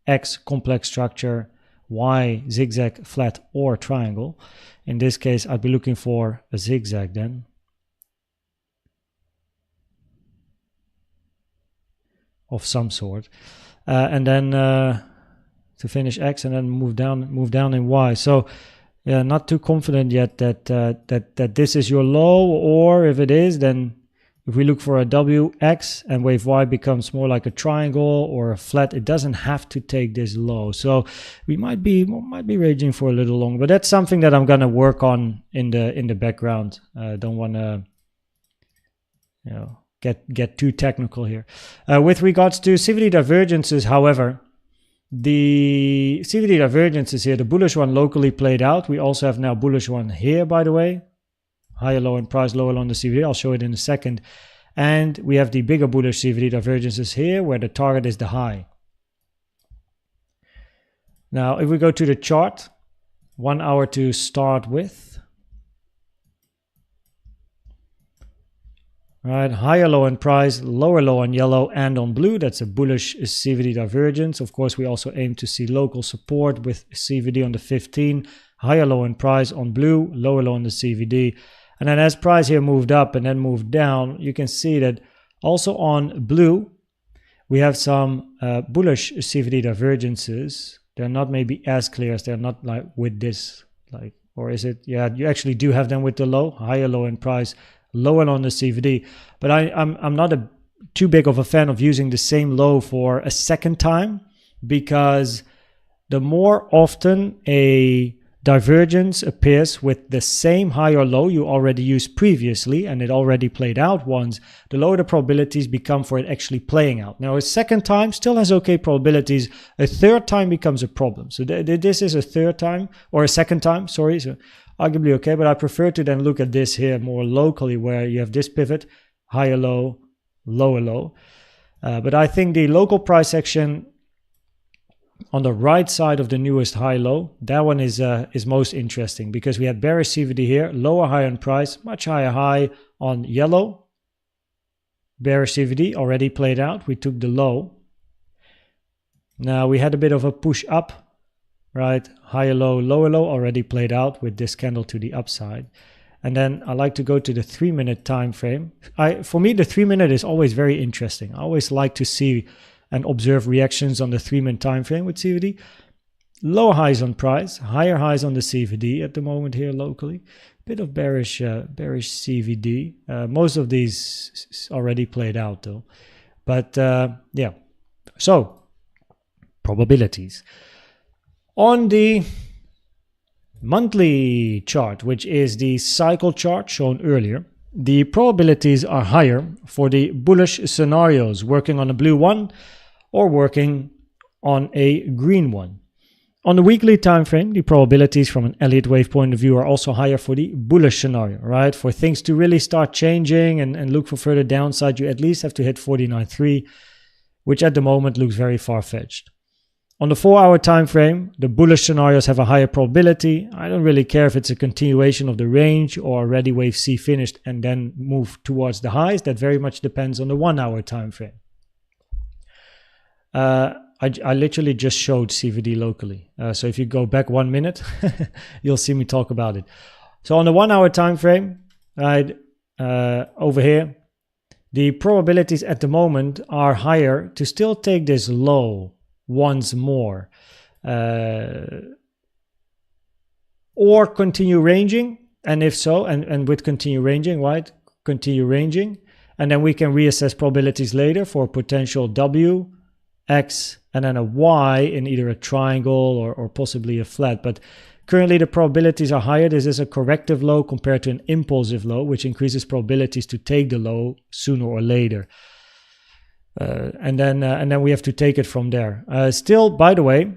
X complex structure, Y zigzag, flat or triangle. In this case, I'd be looking for a zigzag then. Of some sort. And then to finish X and then move down in Y. So yeah, not too confident yet that that this is your low, or if it is, then if we look for a WX and wave Y becomes more like a triangle or a flat, it doesn't have to take this low. So we might be raging for a little longer, but that's something that I'm gonna work on in the background. Don't want to, you know, get too technical here. With regards to CVD divergences, however, the CVD divergences here, the bullish one locally played out. We also have now bullish one here, by the way. Higher low in price, lower low on the CVD. I'll show it in a second. And we have the bigger bullish CVD divergences here, where the target is the high. Now, if we go to the chart, 1 hour to start with. Right, higher low in price, lower low on yellow and on blue. That's a bullish CVD divergence. Of course, we also aim to see local support with CVD on the 15. Higher low in price on blue, lower low on the CVD. And then as price here moved up and then moved down, you can see that also on blue, we have some bullish CVD divergences. They're not maybe as clear as they're not like with this, like, or is it? Yeah, you actually do have them with the low, higher low in price, lower on the CVD. But I'm not too big of a fan of using the same low for a second time, because the more often a divergence appears with the same high or low you already used previously and it already played out once, the lower the probabilities become for it actually playing out. Now, a second time still has okay probabilities. A third time becomes a problem. So this is a third time, or a second time, sorry. So arguably okay, but I prefer to then look at this here more locally, where you have this pivot, higher low, lower low. But I think the local price action on the right side of the newest high-low, that one is most interesting, because we had bearish CVD here, lower high on price, much higher high on yellow. Bearish CVD already played out. We took the low. Now we had a bit of a push up, right? Higher low, lower low already played out with this candle to the upside. And then I like to go to the 3-minute time frame. For me, the 3-minute is always very interesting. I always like to see and observe reactions on the 3-minute time frame with CVD. Lower highs on price, higher highs on the CVD at the moment here locally. Bit of bearish CVD. Most of these already played out though. But yeah, so probabilities. On the monthly chart, which is the cycle chart shown earlier, the probabilities are higher for the bullish scenarios working on a blue one or working on a green one. On the weekly time frame, the probabilities from an Elliott Wave point of view are also higher for the bullish scenario, right? For things to really start changing and look for further downside, you at least have to hit 49.3, which at the moment looks very far-fetched. On the 4-hour time frame, the bullish scenarios have a higher probability. I don't really care if it's a continuation of the range or already wave C finished and then move towards the highs. That very much depends on the 1-hour time frame. I literally just showed CVD locally. So if you go back 1 minute, you'll see me talk about it. So on the 1-hour time frame, right, over here, the probabilities at the moment are higher to still take this low once more, or continue ranging, and if so, and with continue ranging, right, continue ranging, and then we can reassess probabilities later for potential W, X, and then a Y in either a triangle or possibly a flat. But currently the probabilities are higher. This is a corrective low compared to an impulsive low, which increases probabilities to take the low sooner or later. And then we have to take it from there. Still, by the way,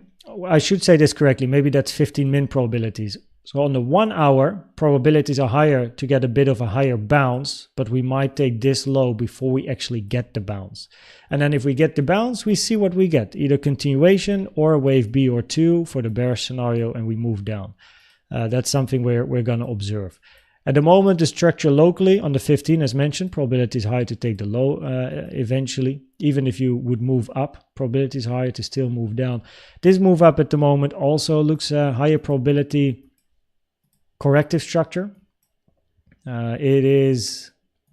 I should say this correctly. Maybe that's 15-min probabilities. So on the 1 hour, probabilities are higher to get a bit of a higher bounce, but we might take this low before we actually get the bounce. And then if we get the bounce, we see what we get, either continuation or a wave B or 2 for the bearish scenario, and we move down. That's something we're going to observe. At the moment, the structure locally on the 15, as mentioned, probability is higher to take the low eventually. Even if you would move up, probability is higher to still move down. This move up at the moment also looks higher probability corrective structure. It is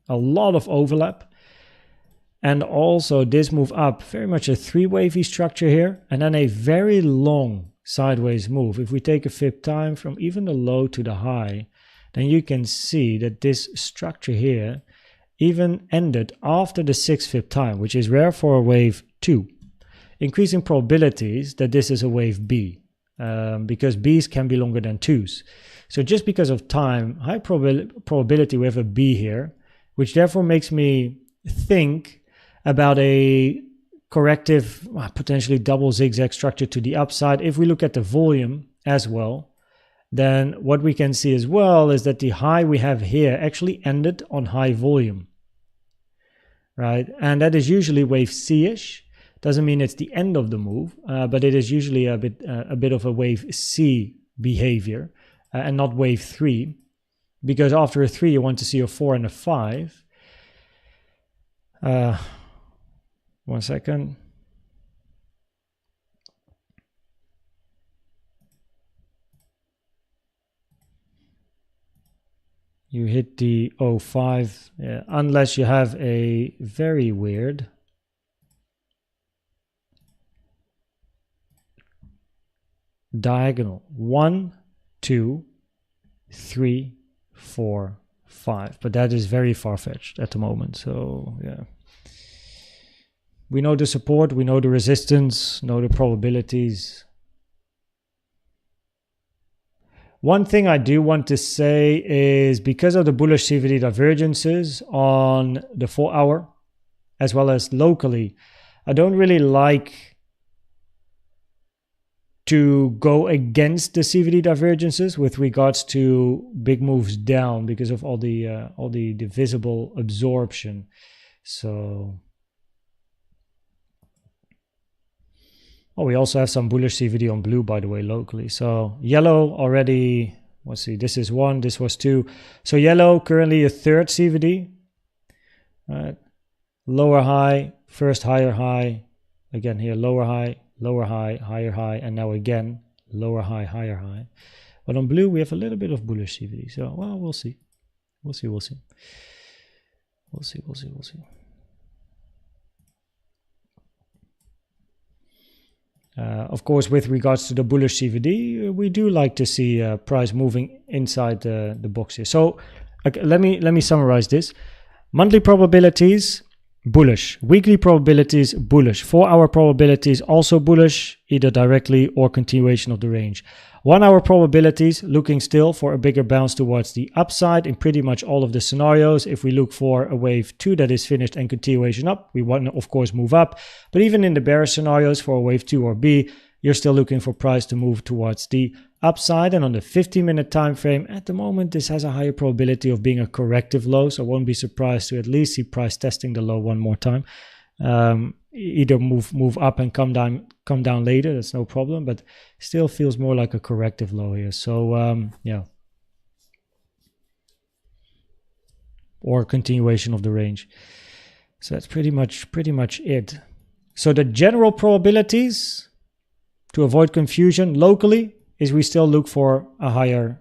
a lot of overlap. and also this move up, very much a 3-wavy structure here, and then a very long sideways move. If we take a fib time from even the low to the high, then you can see that this structure here even ended after the 6 fib time, which is rare for a wave 2, increasing probabilities that this is a wave B, because B's can be longer than 2s. So just because of time, high probability we have a B here, which therefore makes me think about a corrective, potentially double zigzag structure to the upside. If we look at the volume as well, then what we can see as well is that the high we have here actually ended on high volume, right? And that is usually wave C-ish. Doesn't mean it's the end of the move, but it is usually a bit of a wave C behavior, and not wave 3, because after a 3 you want to see a 4 and a 5. 1 second. You hit the 05, unless you have a very weird diagonal. 1, 2, 3, 4, 5. But that is very far-fetched at the moment. So yeah, we know the support, we know the resistance, know the probabilities. One thing I do want to say is, because of the bullish CVD divergences on the 4-hour as well as locally, I don't really like to go against the CVD divergences with regards to big moves down because of all the visible absorption. So, oh, we also have some bullish CVD on blue, by the way, locally. So yellow already, let's see, this is 1, this was 2. So yellow currently a 3rd CVD. Right. Lower high, first higher high, again here lower high, higher high, and now again lower high, higher high. But on blue we have a little bit of bullish CVD. So, well, we'll see. We'll see. Of course, with regards to the bullish CVD, we do like to see price moving inside the box here. So okay, let me summarize this. Monthly probabilities, bullish. Weekly probabilities, bullish. 4-hour probabilities, also bullish, either directly or continuation of the range. 1-hour probabilities, looking still for a bigger bounce towards the upside in pretty much all of the scenarios. If we look for a wave 2 that is finished and continuation up, we want to, of course, move up. But even in the bearish scenarios for a wave 2 or B, you're still looking for price to move towards the upside. And on the 15-minute time frame, at the moment, this has a higher probability of being a corrective low. So I won't be surprised to at least see price testing the low one more time. Either move up and come down later, that's no problem, but still feels more like a corrective low here. So yeah, or continuation of the range. So that's pretty much it. So the general probabilities, to avoid confusion locally, is we still look for a higher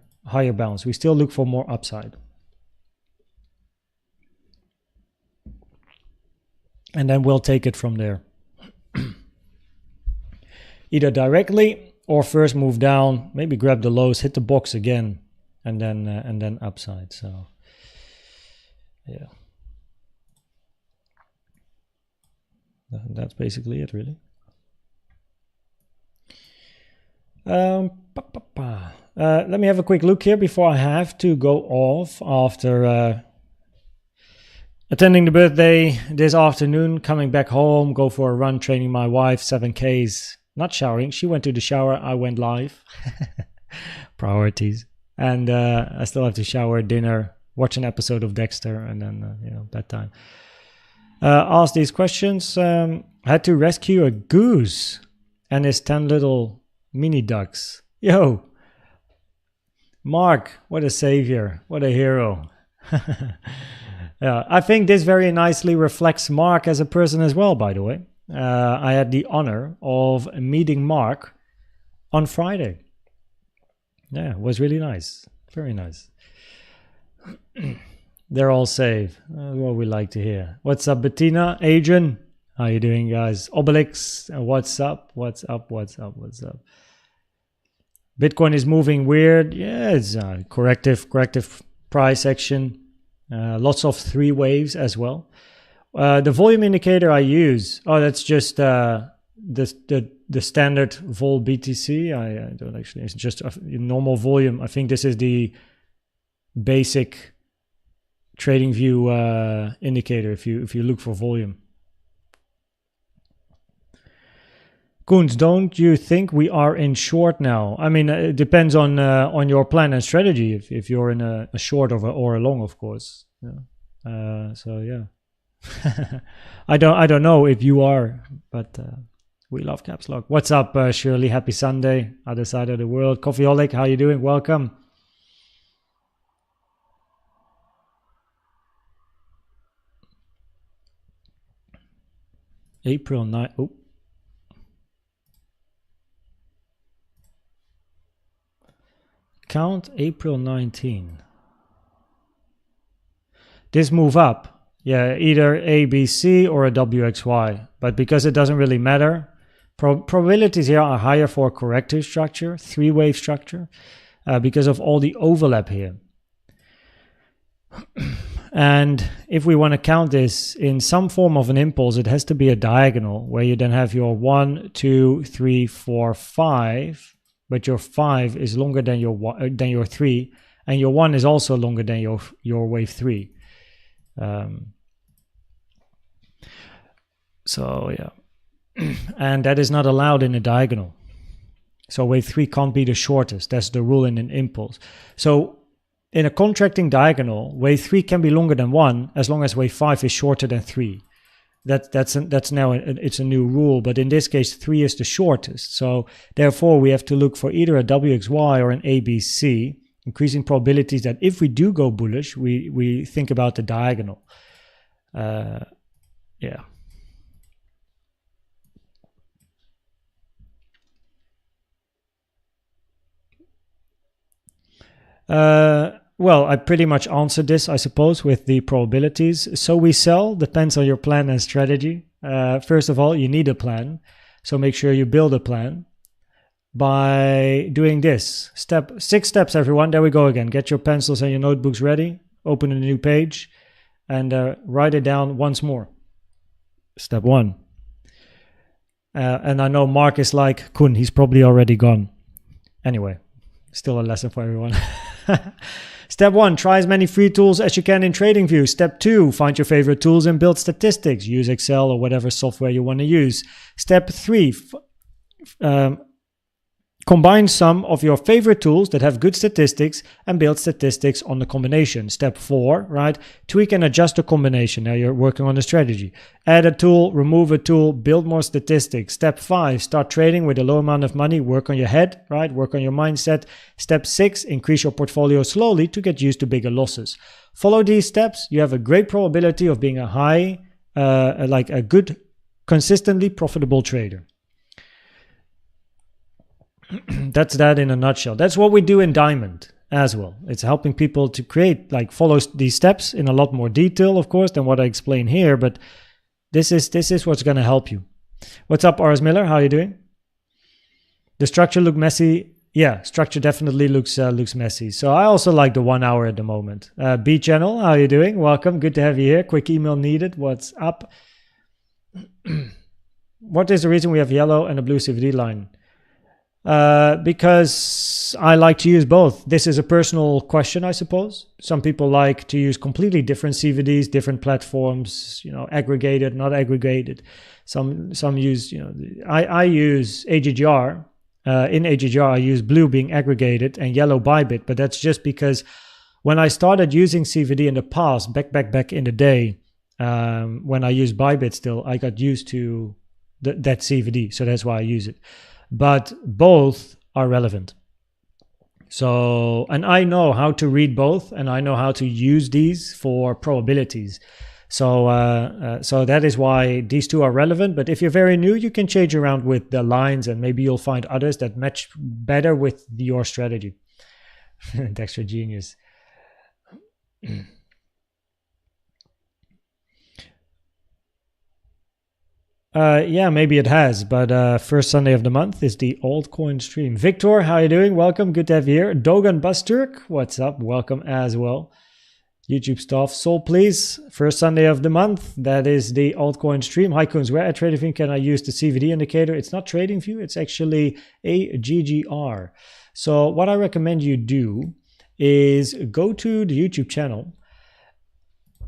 bounce. We still look for more upside. And then we'll take it from there. Either directly or first move down, maybe grab the lows, hit the box again, and then upside. So yeah, that's basically it, really. Let me have a quick look here before I have to go off after attending the birthday this afternoon, coming back home, go for a run, training my wife, 7Ks, not showering. She went to the shower, I went live. Priorities. And I still have to shower, dinner, watch an episode of Dexter, and then, bedtime. Ask these questions. Had to rescue a goose and his 10 little mini ducks. Yo, Mark, what a savior, what a hero. Yeah, I think this very nicely reflects Mark as a person as well, by the way. I had the honor of meeting Mark on Friday. Yeah, it was really nice. Very nice. They're all safe. That's what we like to hear. What's up, Bettina? Adrian? How you doing, guys? Obelix, what's up? What's up? What's up? What's up? Bitcoin is moving weird. Yeah, it's corrective price action. Lots of 3 waves as well. The volume indicator I use, that's just the standard vol BTC. I don't actually, it's just a normal volume. I think this is the basic trading view indicator if you look for volume. Koens, don't you think we are in short now? I mean, it depends on your plan and strategy. If you're in a short or a long, of course. Yeah. So yeah, I don't know if you are, but we love caps lock. What's up, Shirley? Happy Sunday, other side of the world. Coffeeaholic, how you doing? Welcome. April 9. Oh. Count April 19. This move up, yeah, either A, B, C or a WXY. But because it doesn't really matter, probabilities here are higher for a corrective structure, 3-wave structure, because of all the overlap here. And if we want to count this in some form of an impulse, it has to be a diagonal where you then have your 1, 2, 3, 4, 5. But your 5 is longer than your 3, and your 1 is also longer than your wave 3. So yeah, and that is not allowed in a diagonal. So wave 3 can't be the shortest. That's the rule in an impulse. So in a contracting diagonal, wave 3 can be longer than 1 as long as wave 5 is shorter than 3. That's now it's a new rule, but in this case 3 is the shortest. So therefore we have to look for either a WXY or an ABC, increasing probabilities that if we do go bullish, we think about the diagonal. Yeah. Well, I pretty much answered this, I suppose, with the probabilities. So we sell, depends on your plan and strategy. First of all, you need a plan. So make sure you build a plan by doing this. 6 steps, everyone. There we go again. Get your pencils and your notebooks ready. Open a new page and write it down once more. Step 1. And I know Mark is like, Koen, he's probably already gone. Anyway, still a lesson for everyone. Step 1, try as many free tools as you can in TradingView. Step 2, find your favorite tools and build statistics. Use Excel or whatever software you want to use. Step 3, combine some of your favorite tools that have good statistics and build statistics on the combination. Step 4, right? Tweak and adjust the combination. Now you're working on a strategy. Add a tool, remove a tool, build more statistics. Step 5, start trading with a low amount of money. Work on your head, right? Work on your mindset. Step 6, increase your portfolio slowly to get used to bigger losses. Follow these steps. You have a great probability of being a good, consistently profitable trader. That's that in a nutshell. That's what we do in Diamond as well. It's helping people to create, follow these steps in a lot more detail, of course, than what I explain here. But this is what's going to help you. What's up, Ars Miller? How are you doing? The structure look messy. Yeah, structure definitely looks messy. So I also like the 1 hour at the moment. B channel, how are you doing? Welcome. Good to have you here. Quick email needed. What's up? What is the reason we have yellow and a blue CVD line? Because I like to use both. This is a personal question, I suppose. Some people like to use completely different CVDs, different platforms, aggregated, not aggregated. Some use, I use AGGR. In AGGR, I use blue being aggregated and yellow Bybit, but that's just because when I started using CVD in the past, back in the day, when I used Bybit still, I got used to that CVD, so that's why I use it. But both are relevant. So, and I know how to read both, and I know how to use these for probabilities. So, so that is why these two are relevant. But if you're very new, you can change around with the lines, and maybe you'll find others that match better with your strategy. Dexter genius. Yeah, maybe it has, but first Sunday of the month is the altcoin stream. Victor, how you doing? Welcome, good to have you here. Dogan Busturk, what's up? Welcome as well. YouTube stuff. Soul, please. First Sunday of the month. That is the altcoin stream. Hi, Koens. Where at TradingView can I use the CVD indicator? It's not TradingView. It's actually a GGR. So what I recommend you do is go to the YouTube channel,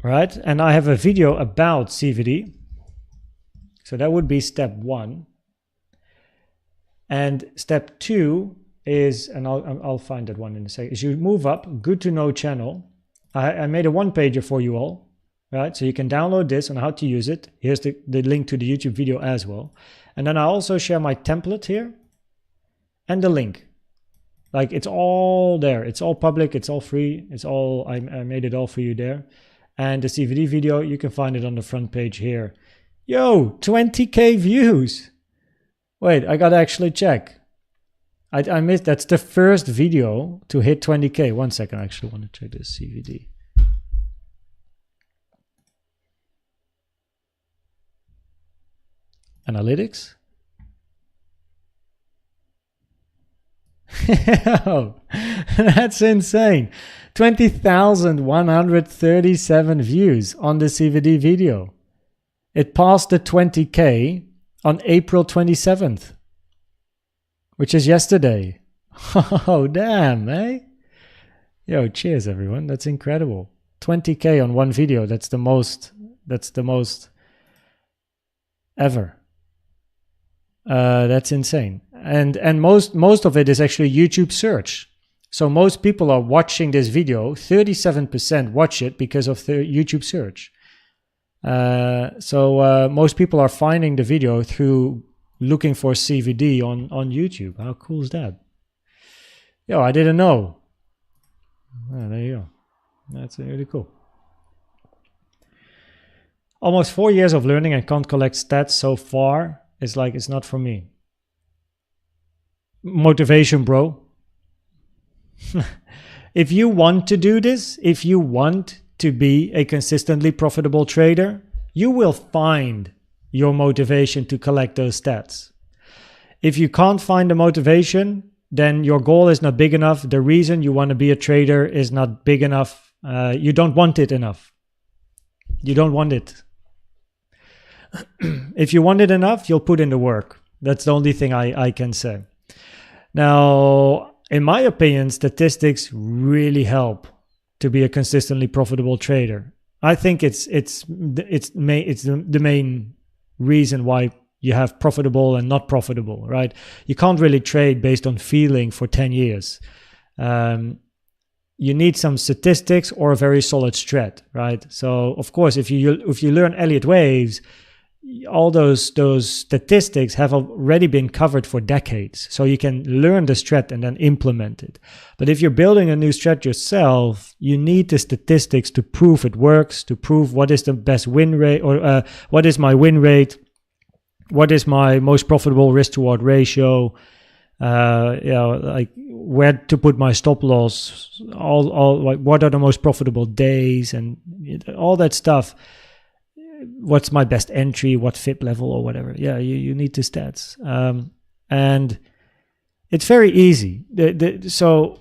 right? And I have a video about CVD. So that would be step 1. And step 2 is, and I'll find that one in a second, is you move up, good to know channel. I made a one-pager for you all, right? So you can download this on how to use it. Here's the link to the YouTube video as well. And then I also share my template here and the link. Like, it's all there. It's all public. It's all free. It's all, I made it all for you there. And the CVD video, you can find it on the front page here. Yo, 20K views. Wait, I gotta actually check. I missed, that's the first video to hit 20K. 1 second, I actually want to check this CVD. Analytics. Oh, that's insane. 20,137 views on the CVD video. It passed the 20K on April 27th. Which is yesterday. Oh, damn, eh? Yo, cheers, everyone. That's incredible. 20K on one video. That's the most ever. That's insane. And most of it is actually YouTube search. So most people are watching this video. 37% watch it because of the YouTube search. So most people are finding the video through looking for CVD on YouTube. How cool is that? Yo, I didn't know. Oh, there you go. That's really cool. Almost 4 years of learning and can't collect stats so far. It's like, it's not for me. Motivation, bro. If you want to do this, if you want to be a consistently profitable trader, you will find your motivation to collect those stats. If you can't find the motivation, then your goal is not big enough. The reason you want to be a trader is not big enough. You don't want it enough. You don't want it. If you want it enough, you'll put in the work. That's the only thing I can say. Now, in my opinion, statistics really help to be a consistently profitable trader. I think it's the main reason why you have profitable and not profitable, right? You can't really trade based on feeling for 10 years. You need some statistics or a very solid strat, right? So of course, if you learn Elliott Waves, all those statistics have already been covered for decades. So you can learn the strat and then implement it. But if you're building a new strat yourself, you need the statistics to prove it works, to prove what is the best win rate, or what is my win rate, what is my most profitable risk to reward ratio, like where to put my stop loss, all like what are the most profitable days, and all that stuff. What's my best entry, what FIP level or whatever. Yeah, you need the stats. And it's very easy. So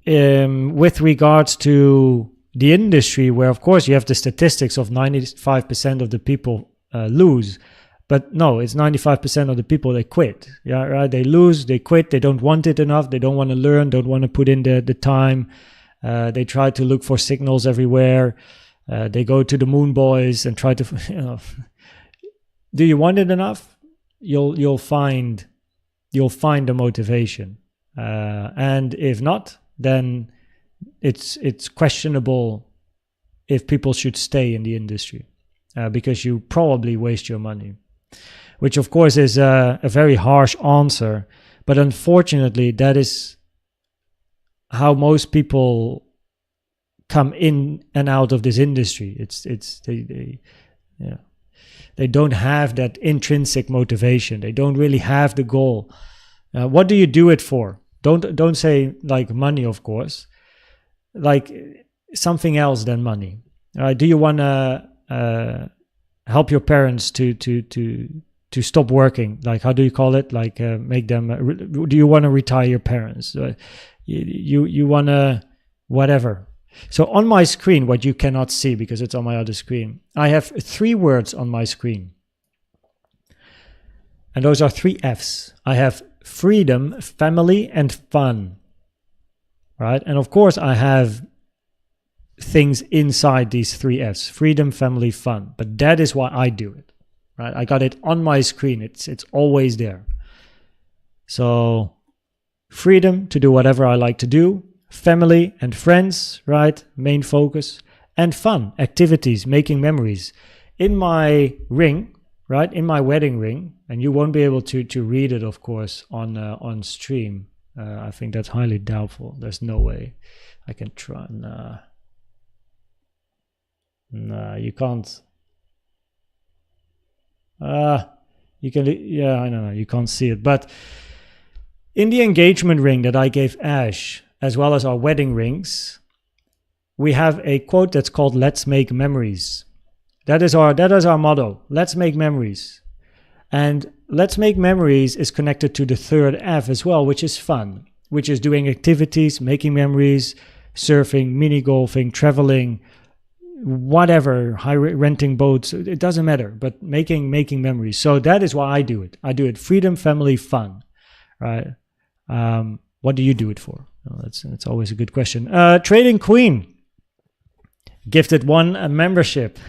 with regards to the industry, where of course you have the statistics of 95% of the people lose, but no, it's 95% of the people that quit. Yeah, right? They lose, they quit, they don't want it enough, they don't want to learn, don't want to put in the time. They try to look for signals everywhere. They go to the moon boys and try to, do you want it enough? You'll find the motivation, and if not, then it's questionable if people should stay in the industry, because you probably waste your money, which of course is a very harsh answer, but unfortunately that is how most people come in and out of this industry. They don't have that intrinsic motivation. They don't really have the goal. What do you do it for? Don't say like money, of course. Like something else than money. Do you want to help your parents to stop working. Like, how do you call it? Like, make them. Do you want to retire your parents? You want to whatever. So on my screen, what you cannot see because it's on my other screen, I have 3 words on my screen. And those are 3 Fs. I have freedom, family, and fun. Right? And of course, I have things inside these 3 Fs. Freedom, family, fun. But that is why I do it. Right? I got it on my screen. It's always there. So freedom to do whatever I like to do. Family and friends, right? Main focus. And fun, activities, making memories. In my ring, right? In my wedding ring, and you won't be able to read it, of course, on stream. I think that's highly doubtful. There's no way I can try. Nah, you can't. You can. Yeah, I don't know. You can't see it, but in the engagement ring that I gave Ash, as well as our wedding rings, we have a quote that's called "Let's make memories." That is our motto. Let's make memories. And let's make memories is connected to the 3rd F as well, which is fun, which is doing activities, making memories, surfing, mini golfing, traveling, whatever, renting boats. It doesn't matter, but making memories. So that is why I do it. I do it freedom, family, fun, right? What do you do it for? Well, that's always a good question. Trading Queen gifted 1 membership.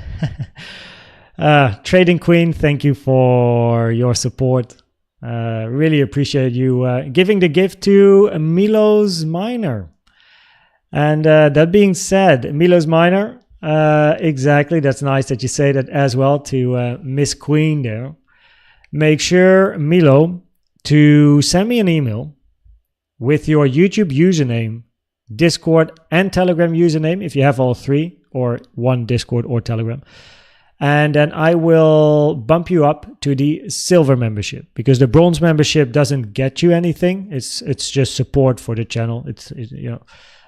Trading Queen, thank you for your support. Really appreciate you giving the gift to Milo's Miner. And that being said, Milo's Miner, exactly, that's nice that you say that as well to Miss Queen there. Make sure, Milo, to send me an email with your YouTube username, Discord and Telegram username, if you have all 3, or 1 Discord or Telegram. And then I will bump you up to the silver membership, because the bronze membership doesn't get you anything. It's just support for the channel.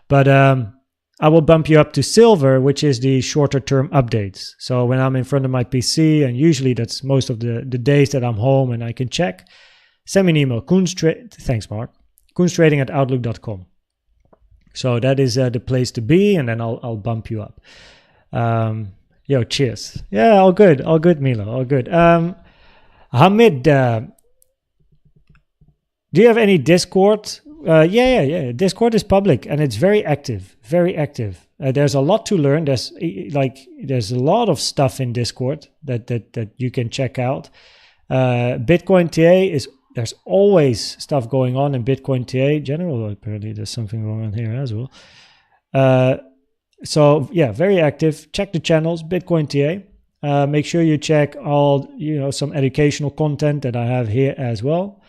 But I will bump you up to silver, which is the shorter term updates. So when I'm in front of my PC, and usually that's most of the days that I'm home and I can check, send me an email. Thanks, Mark. koenztrading@outlook.com. So that is the place to be, and then I'll bump you up. Cheers. Yeah, all good, Milo, all good. Hamid, do you have any Discord? Yeah. Discord is public and it's very active, very active. There's a lot to learn. There's a lot of stuff in Discord that you can check out. Bitcoin TA there's always stuff going on in Bitcoin TA. General, apparently there's something going on here as well. So yeah, very active. Check the channels, Bitcoin TA. Make sure you check all, some educational content that I have here as well.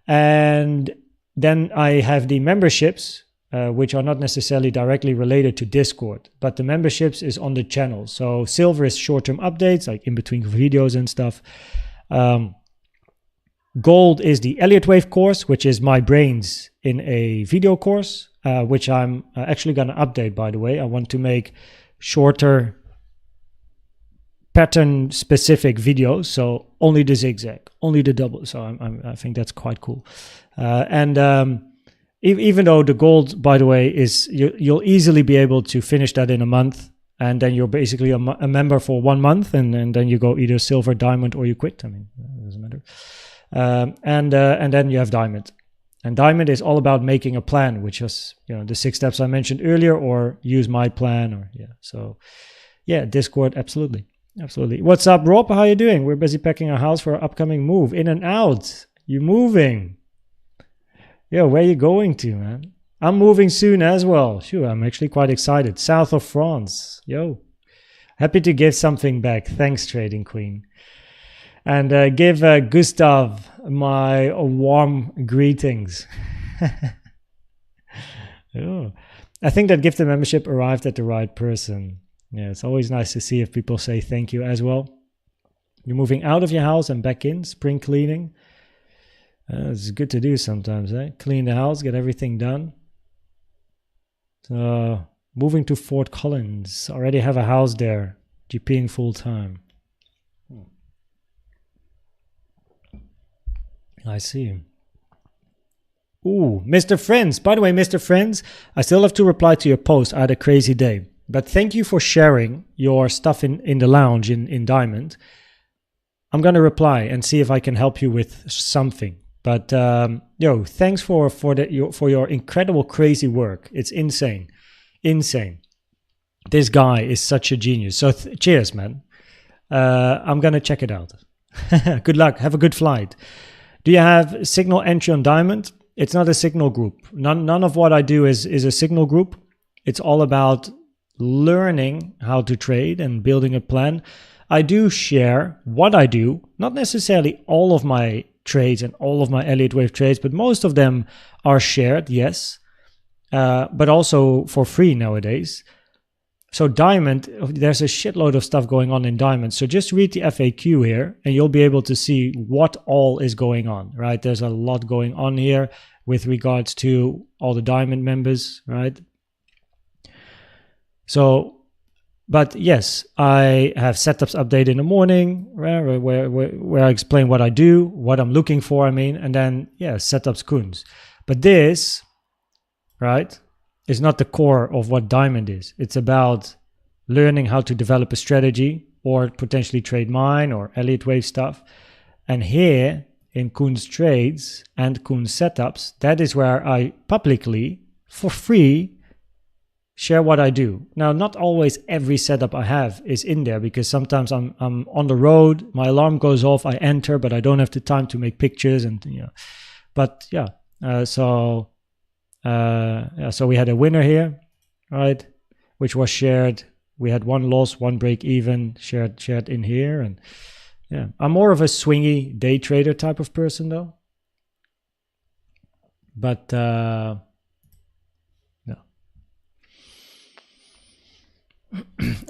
And then I have the memberships, which are not necessarily directly related to Discord, but the memberships is on the channel. So silver is short-term updates, like in between videos and stuff. Gold is the Elliott Wave course, which is my brains in a video course, which I'm actually going to update, by the way. I want to make shorter pattern-specific videos, so only the zigzag, only the double. So I think that's quite cool. Even though the gold, by the way, is you'll easily be able to finish that in a month, and then you're basically a member for 1 month, and then you go either silver, diamond, or you quit. I mean, it doesn't matter. And then you have diamond, and diamond is all about making a plan, which is the 6 steps I mentioned earlier, or use my plan, or so Discord, absolutely. What's up, Rob? How you doing? We're busy packing our house for our upcoming move. In and out. You moving? Where you going to, man? I'm moving soon as well. Sure, I'm actually quite excited. South of France. Happy to give something back. Thanks, Trading Queen. And give Gustav my warm greetings. I think that gifted membership arrived at the right person. Yeah, it's always nice to see if people say thank you as well. You're moving out of your house and back in, spring cleaning. It's good to do sometimes, eh? Clean the house, get everything done. So, moving to Fort Collins. Already have a house there. GPing full time. I see. Ooh, Mr. Friends. By the way, Mr. Friends, I still have to reply to your post. I had a crazy day. But thank you for sharing your stuff in the lounge in Diamond. I'm going to reply and see if I can help you with something. But, thanks for your incredible, crazy work. It's insane. Insane. This guy is such a genius. So cheers, man. I'm going to check it out. Good luck. Have a good flight. Do you have signal entry on Diamond? It's not a signal group. None of what I do is a signal group. It's all about learning how to trade and building a plan. I do share what I do, not necessarily all of my trades and all of my Elliott Wave trades, but most of them are shared, yes, but also for free nowadays. So Diamond, there's a shitload of stuff going on in Diamond. So just read the FAQ here and you'll be able to see what all is going on, right? There's a lot going on here with regards to all the Diamond members, right? So, but yes, I have setups update in the morning where I explain what I do, what I'm looking for, and then, setups Koens. But this, right, is not the core of what Diamond is. It's about learning how to develop a strategy or potentially trade mine or Elliott Wave stuff. And here in Koens Trades and Koens Setups, that is where I publicly, for free, share what I do. Now, not always every setup I have is in there because sometimes I'm on the road, my alarm goes off, I enter, but I don't have the time to make pictures But so we had a winner here, right? Which was shared. We had one loss, one break even, shared in here, and I'm more of a swingy day trader type of person though. But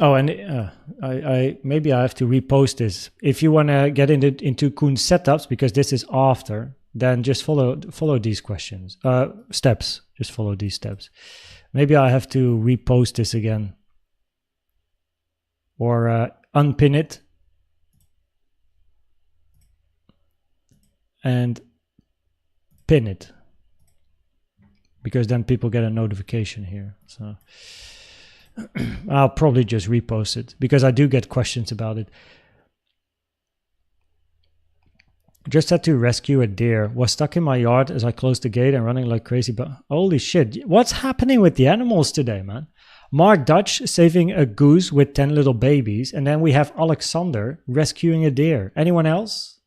oh, and I maybe I have to repost this. If you want to get into Koens Setups, because this is after, then just follow these steps. Just follow these steps. Maybe I have to repost this again or unpin it and pin it, because then people get a notification here. So I'll probably just repost it because I do get questions about it. Just had to rescue a deer. Was stuck in my yard as I closed the gate and running like crazy. But holy shit, what's happening with the animals today, man? Mark Dutch saving a goose with 10 little babies. And then we have Alexander rescuing a deer. Anyone else?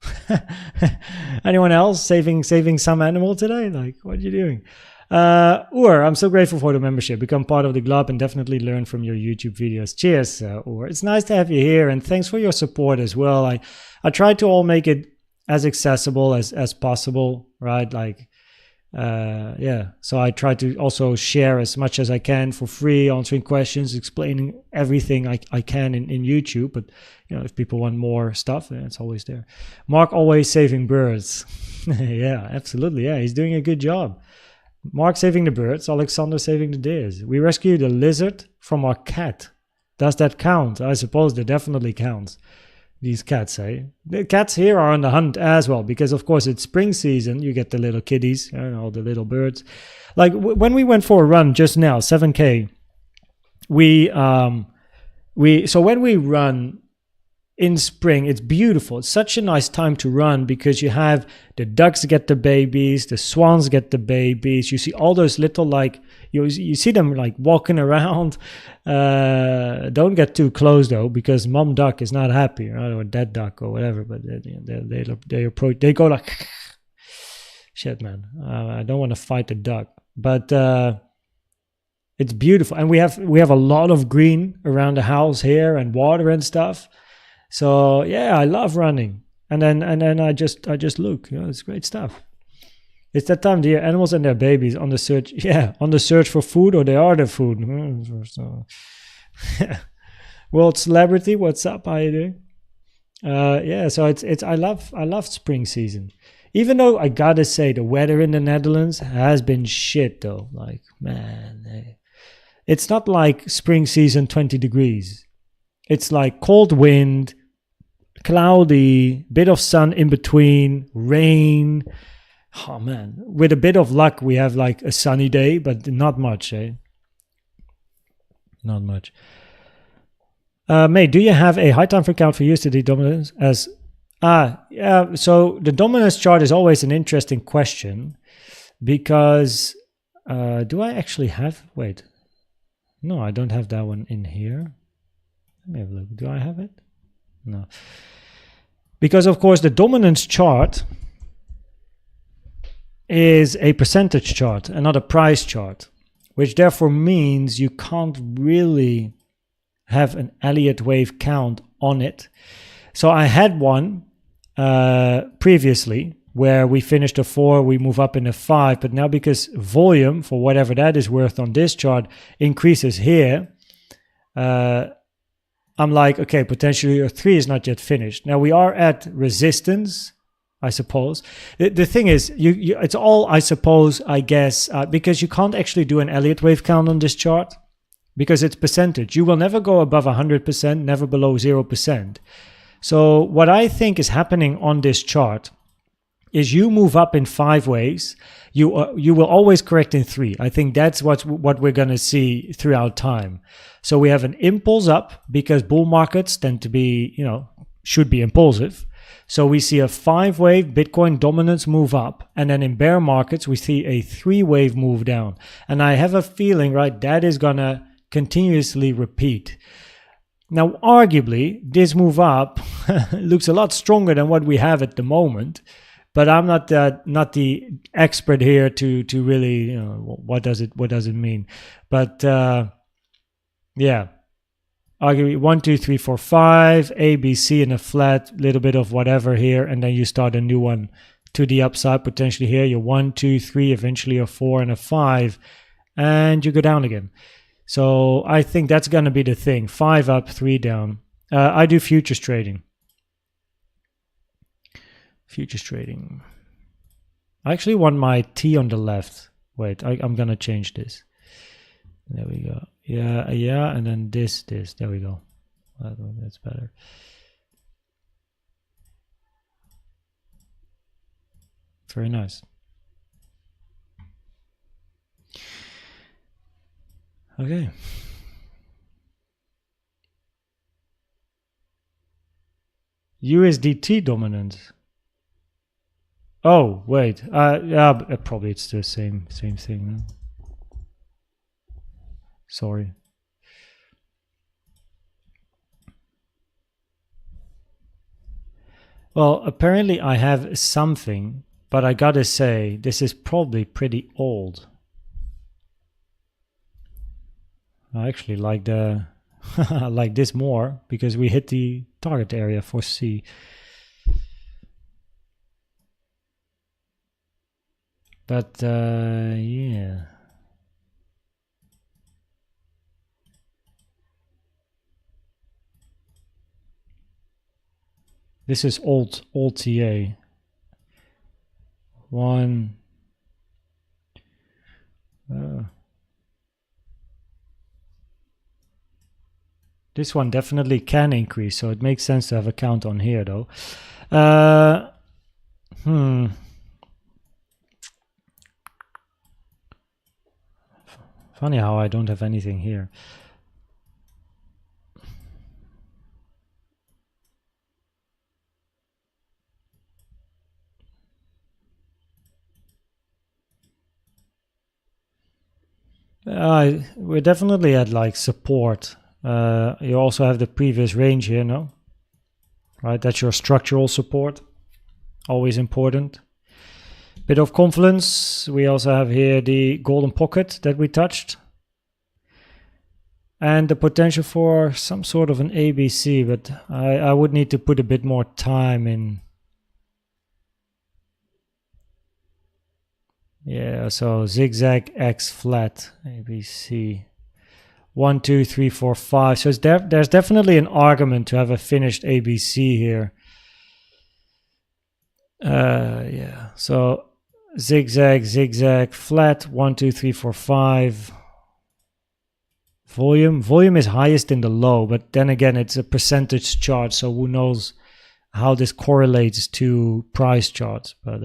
Anyone else saving some animal today? Like, what are you doing? I'm so grateful for the membership. Become part of the club and definitely learn from your YouTube videos. Cheers, It's nice to have you here, and thanks for your support as well. I try to all make it as accessible as possible, right? So I try to also share as much as I can for free, answering questions, explaining everything I can in YouTube. But if people want more stuff, it's always there. Mark always saving birds. Yeah, absolutely. Yeah, he's doing a good job. Mark saving the birds, Alexander saving the deers. We rescued a lizard from our cat. Does that count? I suppose that definitely counts. These cats, eh? The cats here are on the hunt as well, because of course it's spring season. You get the little kitties, all the little birds. Like when we went for a run just now, 7K, so when we run in spring, it's beautiful. It's such a nice time to run because you have the ducks get the babies, the swans get the babies. You see all those little, you see them walking around. Don't get too close though, because mom duck is not happy, right? Or dead duck or whatever. But they approach. They go like, shit, man. I don't want to fight the duck, but it's beautiful, and we have a lot of green around the house here and water and stuff. So yeah, I love running, and then I just look. It's great stuff. It's that time of the year. Animals and their babies on the search for food, or they are the food. So, world celebrity, what's up? How you doing? So it's I love spring season. Even though I gotta say the weather in the Netherlands has been shit though. Like, man, it's not like spring season 20 degrees. It's like cold wind, cloudy, bit of sun in between, rain. Oh man, with a bit of luck, we have like a sunny day, but not much, eh? Not much. Mate, do you have a high time frame count for USD dominance as... yeah, so the dominance chart is always an interesting question because do I actually have... Wait. No, I don't have that one in here. Let me have a look. Do I have it? No. Because, of course, the dominance chart is a percentage chart and not a price chart, which therefore means you can't really have an Elliott Wave count on it. So I had one previously where we finished a 4, we move up in a 5, but now because volume, for whatever that is worth on this chart, increases here, I'm like, okay, potentially your 3 is not yet finished. Now we are at resistance, I suppose. The thing is, it's all, I suppose, I guess, because you can't actually do an Elliott Wave count on this chart because it's percentage. You will never go above 100%, never below 0%. So what I think is happening on this chart is you move up in 5 ways. You will always correct in 3. I think that's what we're going to see throughout time. So we have an impulse up because bull markets tend to be, should be impulsive. So we see a 5-wave Bitcoin dominance move up. And then in bear markets, we see a 3-wave move down. And I have a feeling, right, that is going to continuously repeat. Now, arguably, this move up looks a lot stronger than what we have at the moment. But I'm not the expert here to really, what does it mean? But yeah, arguably 1, 2, 3, 4, 5, A, B, C in a flat, little bit of whatever here, and then you start a new one to the upside potentially here. You're 1, 2, 3, eventually a 4 and a 5, and you go down again. So I think that's going to be the thing. 5 up, 3 down. I do futures trading. Futures trading. I actually want my T on the left. Wait, I'm going to change this. There we go. Yeah, and then this. There we go. That's better. Very nice. Okay. USDT dominance. Oh, wait. Yeah, probably it's the same thing. Sorry. Well, apparently I have something, but I gotta say, this is probably pretty old. I actually like the I like this more because we hit the target area for C. But yeah. This is old TA. 1. This one definitely can increase, so it makes sense to have a count on here though. Funny how I don't have anything here. We're definitely at like support. You also have the previous range here, no? Right, that's your structural support. Always important. Bit of confluence. We also have here the golden pocket that we touched. And the potential for some sort of an ABC, but I would need to put a bit more time in. Yeah, so zigzag X flat, ABC. 1, 2, 3, 4, 5. So there's definitely an argument to have a finished ABC here. Yeah, so zigzag, zigzag, flat, 1, 2, 3, 4, 5. Volume is highest in the low, but then again, it's a percentage chart, so who knows how this correlates to price charts. But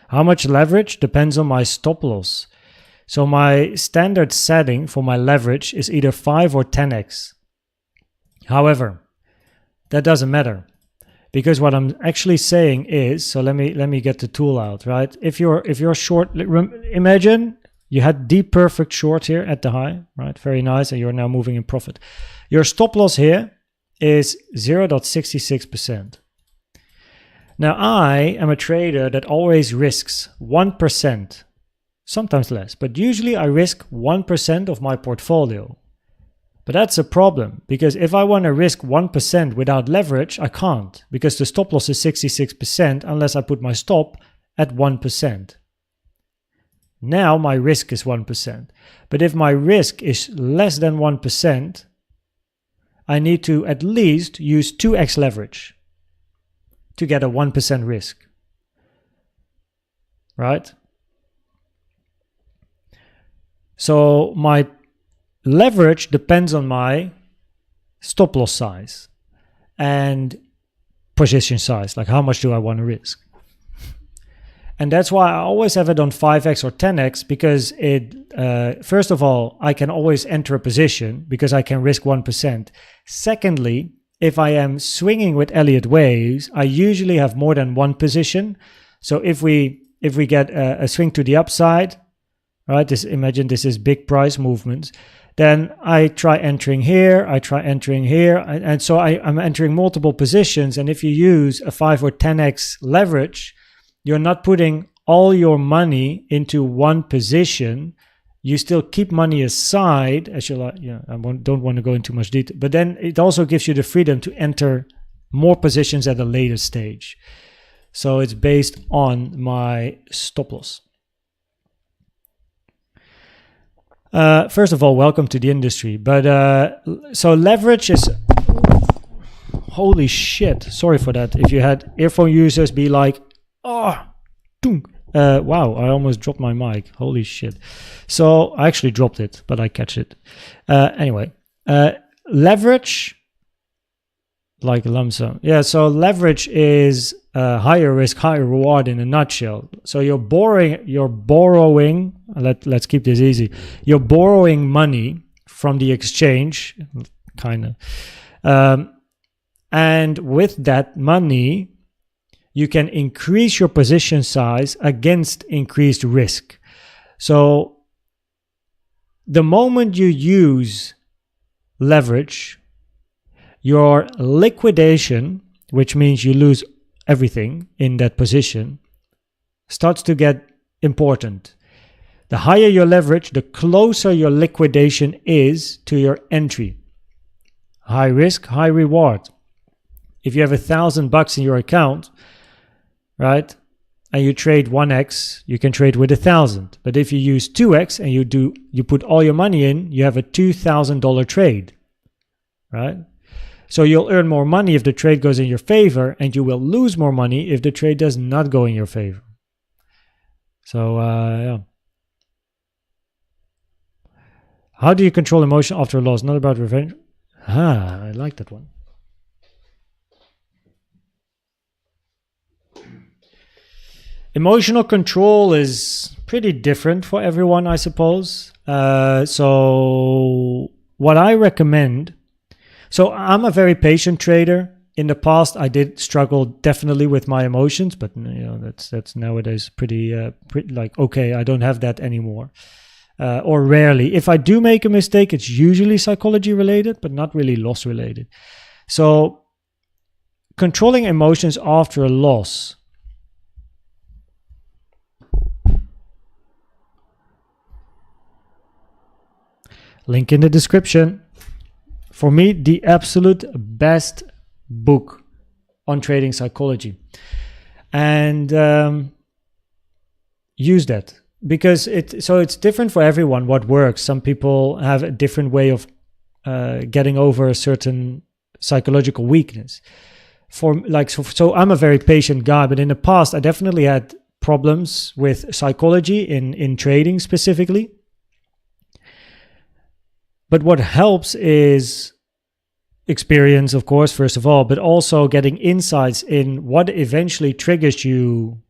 how much leverage depends on my stop loss. So my standard setting for my leverage is either 5 or 10x. However, that doesn't matter, because what I'm actually saying is, so let me get the tool out, right? If you're short, imagine you had the perfect short here at the high, right? Very nice, and you're now moving in profit. Your stop loss here is 0.66%. Now I am a trader that always risks 1%, sometimes less, but usually I risk 1% of my portfolio. But that's a problem, because if I want to risk 1% without leverage, I can't, because the stop loss is 66% unless I put my stop at 1%. Now my risk is 1%. But if my risk is less than 1%, I need to at least use 2x leverage to get a 1% risk, right? So my leverage depends on my stop loss size and position size, like how much do I want to risk. And that's why I always have it on 5x or 10x, because it, first of all, I can always enter a position because I can risk 1%. Secondly, if I am swinging with Elliott Waves, I usually have more than one position. So if we get a swing to the upside, right? Imagine this is big price movements. Then I try entering here, I try entering here, and so I'm entering multiple positions. And if you use a 5 or 10x leverage, you're not putting all your money into one position. You still keep money aside, as you like. Yeah, I don't want to go into much detail, but then it also gives you the freedom to enter more positions at a later stage. So it's based on my stop loss. First of all, welcome to the industry. But so leverage is, holy shit, sorry for that. If you had earphone users, be like, oh, wow, I almost dropped my mic. Holy shit. So I actually dropped it, but I catch it. Anyway, leverage, like a lump sum. Yeah, so leverage is higher risk, higher reward in a nutshell. So you're borrowing, let's keep this easy. You're borrowing money from the exchange, kind of. And with that money, you can increase your position size against increased risk. So the moment you use leverage, your liquidation, which means you lose everything in that position, starts to get important. The higher your leverage, the closer your liquidation is to your entry. High risk, high reward. If you have $1,000 in your account, right, and you trade 1x, you can trade with 1,000. But if you use 2x and you put all your money in, you have a $2,000 trade, right? So you'll earn more money if the trade goes in your favor, and you will lose more money if the trade does not go in your favor. So yeah. How do you control emotion after a loss? Not about revenge. I like that one. Emotional control is pretty different for everyone, I suppose. So what I recommend, so I'm a very patient trader. In the past, I did struggle definitely with my emotions, but you know, that's nowadays pretty like, okay, I don't have that anymore. Or rarely. If I do make a mistake, it's usually psychology related, but not really loss related. So controlling emotions after a loss. Link in the description. For me, the absolute best book on trading psychology. And use that. Because it's different for everyone what works. Some people have a different way of getting over a certain psychological weakness. So I'm a very patient guy, but in the past I definitely had problems with psychology in trading specifically. But what helps is experience, of course, first of all, but also getting insights in what eventually triggers you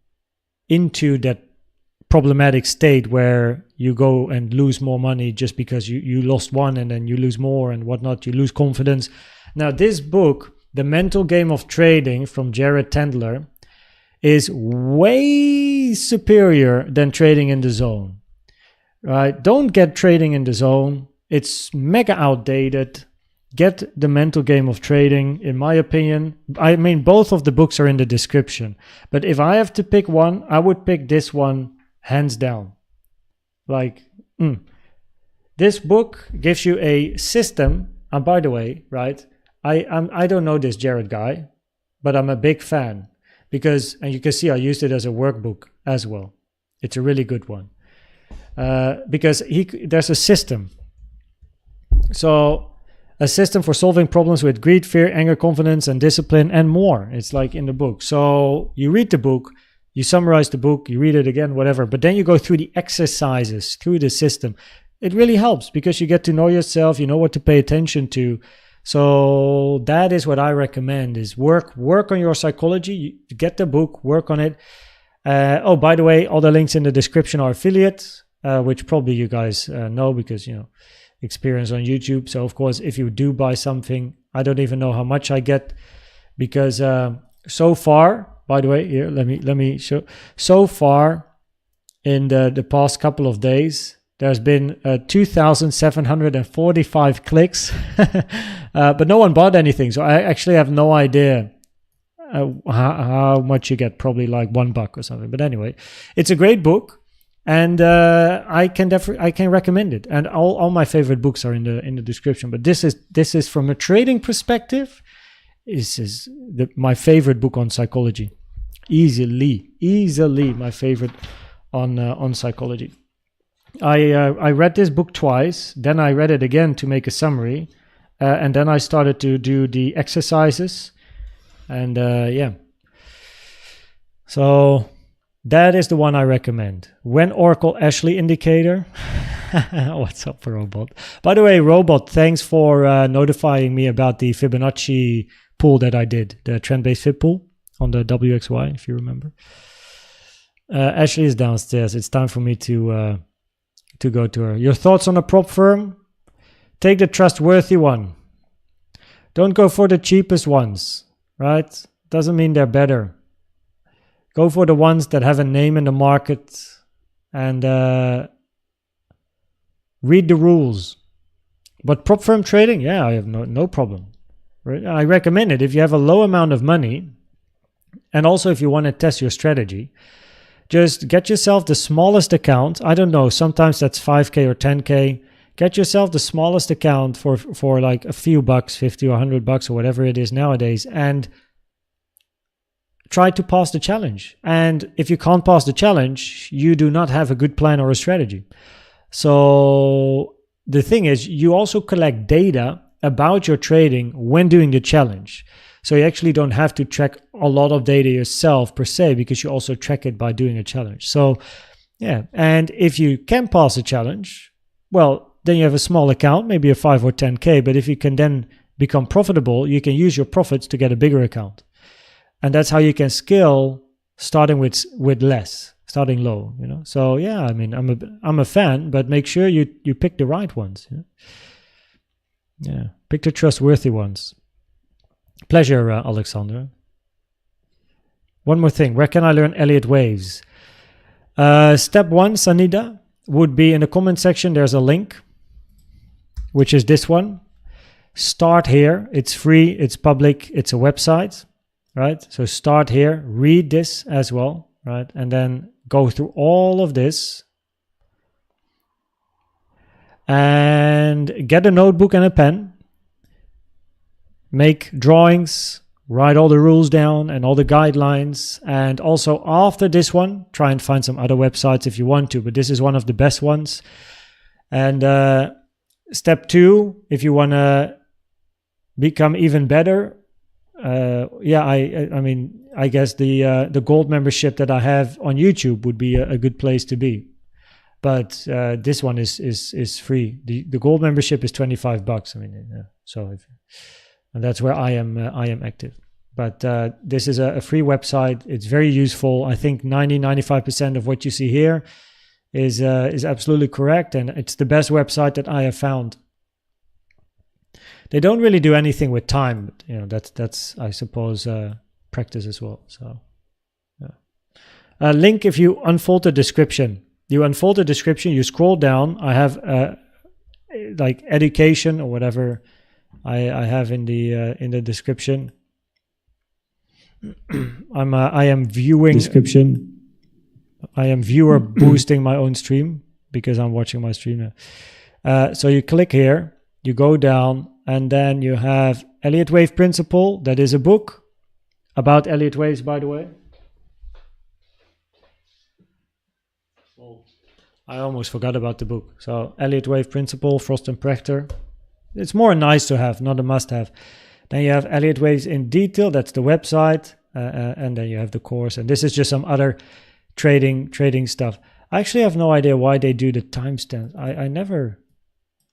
into that problematic state where you go and lose more money just because you lost one and then you lose more and whatnot. You lose confidence. Now, this book, The Mental Game of Trading from Jared Tendler, is way superior than Trading in the Zone. Right? Don't get Trading in the Zone. It's mega outdated. Get The Mental Game of Trading, in my opinion. I mean, both of the books are in the description. But if I have to pick one, I would pick this one hands down. This book gives you a system. And by the way, right, I don't know this Jared guy, but I'm a big fan because, and you can see I used it as a workbook as well. It's a really good one because there's a system. So a system for solving problems with greed, fear, anger, confidence, and discipline, and more. It's like in the book. So you read the book, you summarize the book, you read it again, whatever. But then you go through the exercises, through the system. It really helps because you get to know yourself, you know what to pay attention to. So that is what I recommend, is work on your psychology. You get the book, work on it. Oh, by the way, all the links in the description are affiliates, which probably you guys know because, you know, experience on YouTube. So of course, if you do buy something, I don't even know how much I get because so far, by the way, here, let me show. So far in the past couple of days, there's been 2,745 clicks, but no one bought anything. So I actually have no idea how much you get, probably like $1 or something. But anyway, it's a great book. And I can recommend it. And all my favorite books are in the description. But this is from a trading perspective. This is my favorite book on psychology. Easily my favorite on psychology. I read this book twice. Then I read it again to make a summary, and then I started to do the exercises. And yeah, so. That is the one I recommend. When Oracle Ashley Indicator. What's up, Robot? By the way, Robot, thanks for notifying me about the Fibonacci pool that I did, the trend-based Fib pool on the WXY, if you remember. Ashley is downstairs. It's time for me to go to her. Your thoughts on a prop firm? Take the trustworthy one. Don't go for the cheapest ones, right? Doesn't mean they're better. Go for the ones that have a name in the market and read the rules. But prop firm trading, yeah, I have no problem. I recommend it if you have a low amount of money and also if you want to test your strategy. Just get yourself the smallest account. I don't know, sometimes that's 5K or 10K. Get yourself the smallest account for like a few bucks, 50 or 100 bucks or whatever it is nowadays, and try to pass the challenge. And if you can't pass the challenge, you do not have a good plan or a strategy. So the thing is, you also collect data about your trading when doing the challenge. So you actually don't have to track a lot of data yourself per se, because you also track it by doing a challenge. So yeah, and if you can pass a challenge, well, then you have a small account, maybe a 5 or 10K. But if you can then become profitable, you can use your profits to get a bigger account. And that's how you can scale, starting with less, starting low, you know. So yeah, I mean, I'm a fan, but make sure you pick the right ones. Yeah, pick the trustworthy ones. Pleasure, Alexander. One more thing, where can I learn Elliott Waves? Step 1, Sanida, would be in the comment section. There's a link, which is this one. Start here. It's free. It's public. It's a website. Right? So start here, read this as well, right? And then go through all of this and get a notebook and a pen, make drawings, write all the rules down and all the guidelines. And also after this one, try and find some other websites if you want to, but this is one of the best ones. And step 2, if you want to become even better, yeah, I mean, I guess the gold membership that I have on YouTube would be a good place to be. But this one is free. The gold membership is $25. I mean, so and that's where I am active. But this is a free website. It's very useful. I think 95% of what you see here is absolutely correct, and it's the best website that I have found. They don't really do anything with time, but, you know, that's I suppose practice as well. So yeah. Link, if you unfold the description, you scroll down. I have like education or whatever I have in the description. I am viewing description. I am viewer boosting my own stream because I'm watching my stream now. So you click here, you go down, and then you have Elliott Wave Principle. That is a book about Elliott Waves, by the way. I almost forgot about the book. So Elliott Wave Principle, Frost and Prechter. It's more nice to have, not a must-have. Then you have Elliott Waves in Detail. That's the website. And then you have the course. And this is just some other trading stuff. I actually have no idea why they do the timestamps.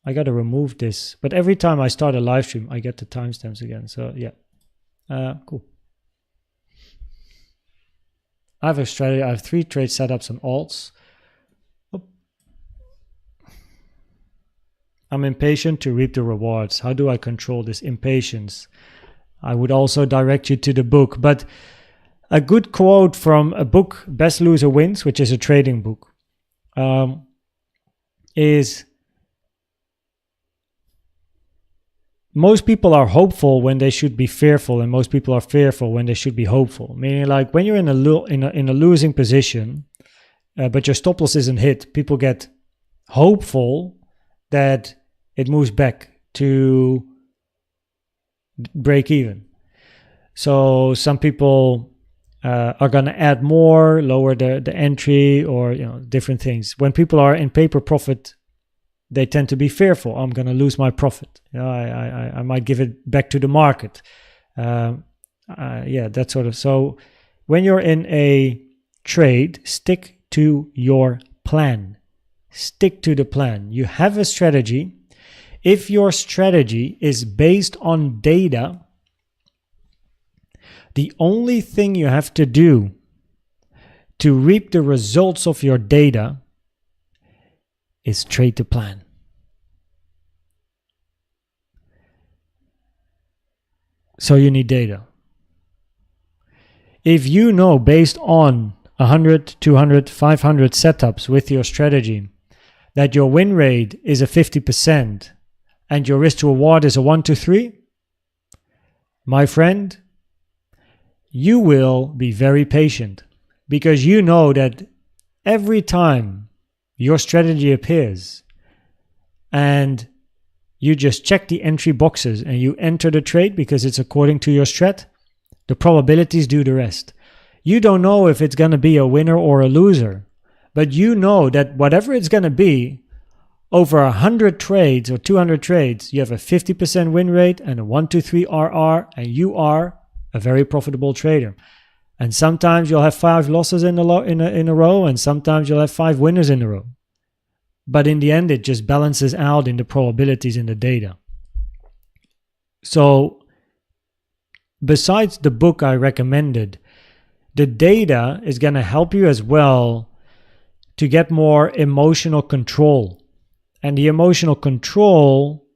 I got to remove this. But every time I start a live stream, I get the timestamps again. So yeah, cool. I have a strategy. I have 3 trade setups on alts. I'm impatient to reap the rewards. How do I control this impatience? I would also direct you to the book. But a good quote from a book, Best Loser Wins, which is a trading book, is most people are hopeful when they should be fearful, and most people are fearful when they should be hopeful. Meaning, like, when you're in a losing position, but your stop loss isn't hit, people get hopeful that it moves back to break even. So some people are going to add more, lower the entry, or, you know, different things. When people are in paper profit, they tend to be fearful. I'm going to lose my profit. You know, I might give it back to the market. Yeah, that sort of. So when you're in a trade, stick to your plan. Stick to the plan. You have a strategy. If your strategy is based on data, the only thing you have to do to reap the results of your data is trade the plan. So you need data. If you know based on 100, 200, 500 setups with your strategy that your win rate is a 50% and your risk to reward is a 1 to 3, my friend, you will be very patient, because you know that every time your strategy appears and you just check the entry boxes and you enter the trade because it's according to your strat, the probabilities do the rest. You don't know if it's going to be a winner or a loser, but you know that whatever it's going to be, over 100 trades or 200 trades, you have a 50% win rate and a 1 to 3 RR, and you are a very profitable trader. And sometimes you'll have 5 losses in a row, and sometimes you'll have 5 winners in a row. But in the end, it just balances out in the probabilities in the data. So besides the book I recommended, the data is going to help you as well to get more emotional control. And the emotional control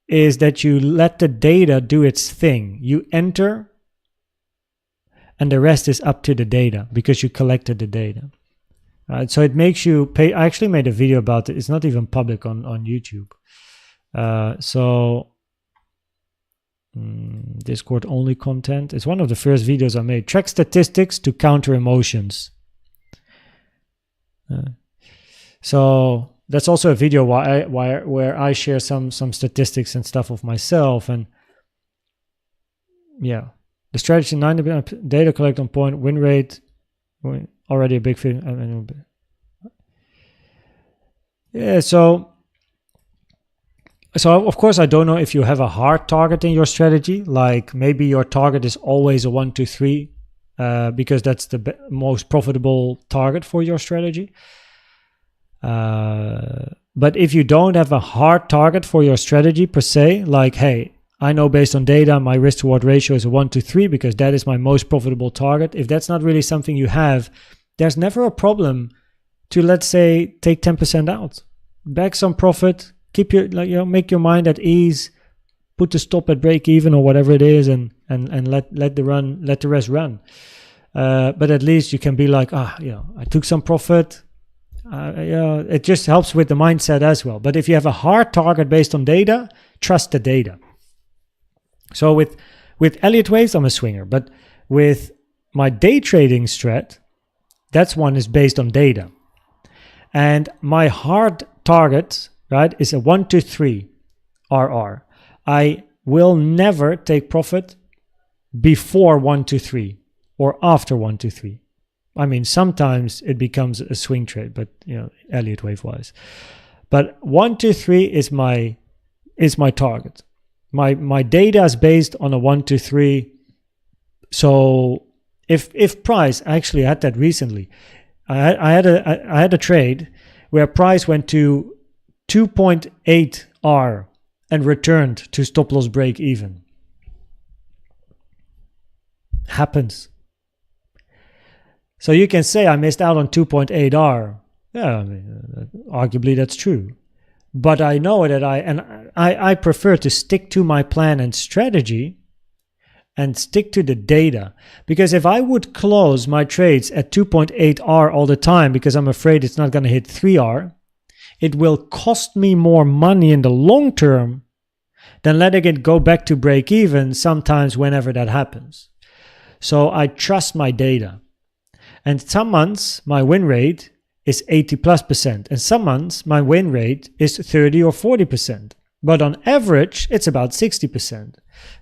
is that you let the data do its thing. You enter, and the rest is up to the data because you collected the data. So it makes you pay. I actually made a video about it. It's not even public on YouTube. Discord only content. It's one of the first videos I made. Track statistics to counter emotions. So that's also a video where I share some statistics and stuff of myself. And yeah, the strategy 90% data collect on point, win rate already a big thing. Yeah, so of course I don't know if you have a hard target in your strategy, like maybe your target is always a 1 to 3 because that's the most profitable target for your strategy. But if you don't have a hard target for your strategy per se, like, hey, I know based on data, my risk to reward ratio is a 1 to 3 because that is my most profitable target. If that's not really something you have, there's never a problem to, let's say, take 10% out, bag some profit, keep your, make your mind at ease, put the stop at break even or whatever it is, and let the rest run. But at least you can be like, I took some profit. It just helps with the mindset as well. But if you have a hard target based on data, trust the data. So with Elliott Waves, I'm a swinger. But with my day trading strat, that's one is based on data. And my hard target, right, is a 1 to 3 RR. I will never take profit before 1 to 3 or after 1 to 3. I mean, sometimes it becomes a swing trade, but Elliott Wave wise. But 1 to 3 is my target. My data is based on a 1 to 3. So if price, I actually had that recently. I had a trade where price went to 2.8 R and returned to stop loss break even. Happens. So you can say I missed out on 2.8 R. Yeah, I mean, arguably that's true. But I know that I prefer to stick to my plan and strategy and stick to the data. Because if I would close my trades at 2.8 R all the time because I'm afraid it's not going to hit 3 R, it will cost me more money in the long term than letting it go back to break even sometimes whenever that happens. So I trust my data. And some months my win rate is 80+%, and some months my win rate is 30 or 40%. But on average, it's about 60%.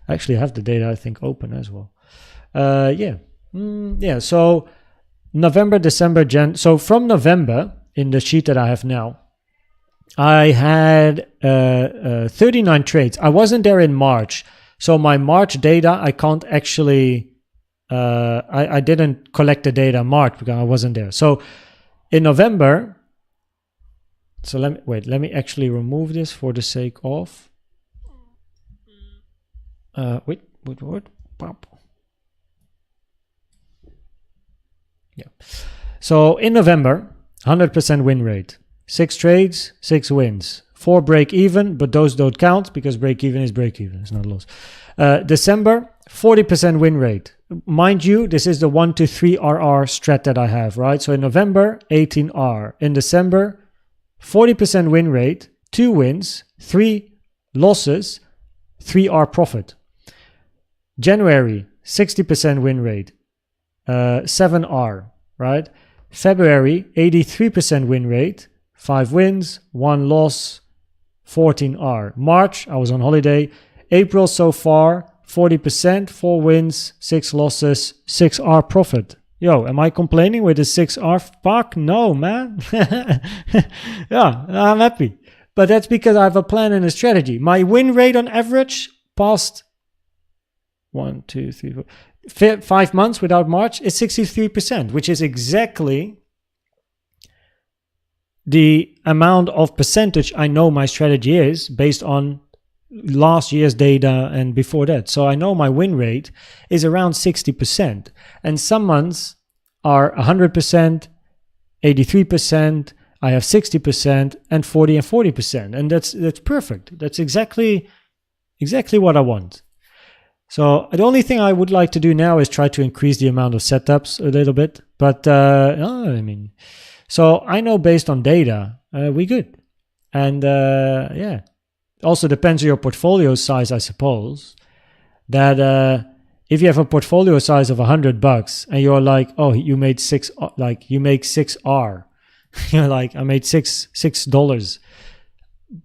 I actually have the data, I think, open as well. So November, December, Jan. So from November, in the sheet that I have now, I had 39 trades. I wasn't there in March. So my March data, I can't actually... I didn't collect the data in March because I wasn't there. So in November, so let me actually remove this for the sake of what? Pop. Yeah. So in November, 100% win rate, 6 trades, 6 wins, 4 break even, but those don't count because break even is break even, it's not loss. December, 40% win rate. Mind you, this is the 1 to 3 RR strat that I have, right? So in November, 18 R. In December, 40% win rate, 2 wins, 3 losses, 3 R profit. January, 60% win rate, 7 R, right? February, 83% win rate, 5 wins, 1 loss, 14 R. March, I was on holiday. April so far, 40%, 4 wins, 6 losses, 6 R profit. Yo, am I complaining with the 6 R? Fuck no, man. Yeah, I'm happy. But that's because I have a plan and a strategy. My win rate on average past 1, 2, 3, 4, 5 months without March is 63%, which is exactly the amount of percentage I know my strategy is based on last year's data and before that. So I know my win rate is around 60%. And some months are 100%, 83%, I have 60% and 40 and 40%. And that's perfect. That's exactly what I want. So the only thing I would like to do now is try to increase the amount of setups a little bit. But so I know based on data, we good. And yeah. Also depends on your portfolio size, I suppose. That if you have a portfolio size of $100 and you're like, oh, you made you make 6 R. You're like, I made $6.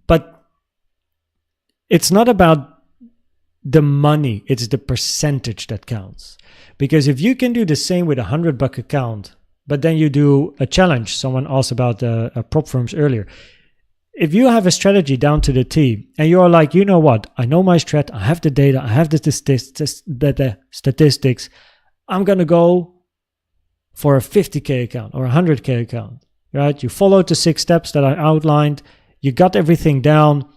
But it's not about the money, it's the percentage that counts. Because if you can do the same with $100 account, but then you do a challenge, someone asked about prop firms earlier. If you have a strategy down to the T and you're like, you know what, I know my strat, I have the data, I have the statistics, I'm going to go for a 50K account or a 100K account, right? You followed the 6 steps that I outlined, you got everything down,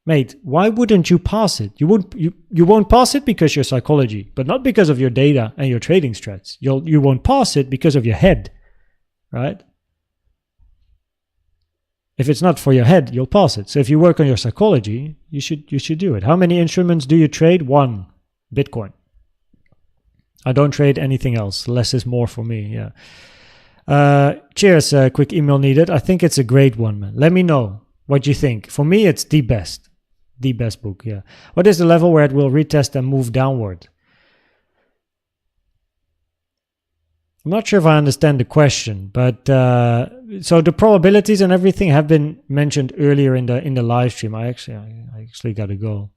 Mate, why wouldn't you pass it? You won't pass it because you're psychology, but not because of your data and your trading strats. You won't pass it because of your head, right? If it's not for your head, you'll pass it. So if you work on your psychology, you should do it. How many instruments do you trade? 1, Bitcoin. I don't trade anything else. Less is more for me. Yeah. Cheers. Quick email needed. I think it's a great one, man. Let me know what you think. For me, it's the best. The best book. Yeah. What is the level where it will retest and move downward? I'm not sure if I understand the question, but so the probabilities and everything have been mentioned earlier in the live stream. I actually got to go.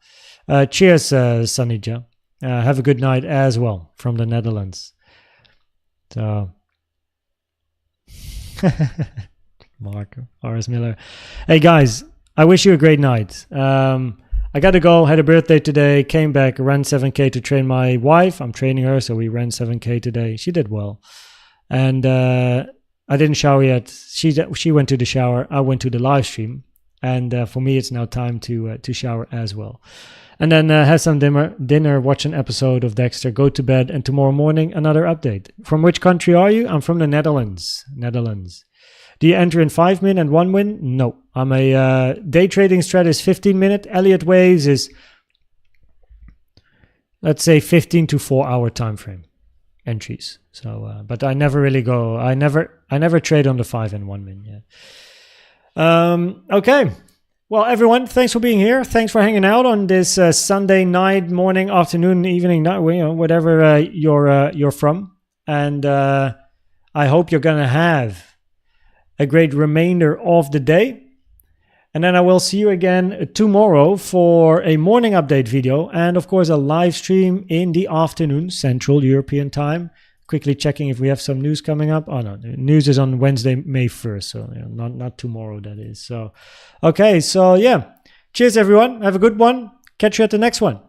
Cheers, Sanija. Have a good night as well from the Netherlands. So, Mark R.S. Miller. Hey guys, I wish you a great night. I got to go. Had a birthday today. Came back. Ran 7K to train my wife. I'm training her, so we ran 7K today. She did well. And I didn't shower yet. She went to the shower. I went to the live stream. And for me, it's now time to shower as well. And then have some dinner, watch an episode of Dexter, go to bed, and tomorrow morning, another update. From which country are you? I'm from the Netherlands. Do you enter in 5 min and 1 win? No. I'm a day trading strat is 15 minute. Elliott Waves is, let's say, 15 to 4 hour time frame entries. So, but I never really go. I never trade on the 5 and 1 min. Yeah. Okay. Well, everyone, thanks for being here. Thanks for hanging out on this Sunday night, morning, afternoon, evening, night, whatever you're from. And I hope you're gonna have a great remainder of the day. And then I will see you again tomorrow for a morning update video and of course a live stream in the afternoon, Central European time. Quickly checking if we have some news coming up. Oh no, the news is on Wednesday, May 1st. So not tomorrow, that is. So, okay, so yeah. Cheers everyone. Have a good one. Catch you at the next one.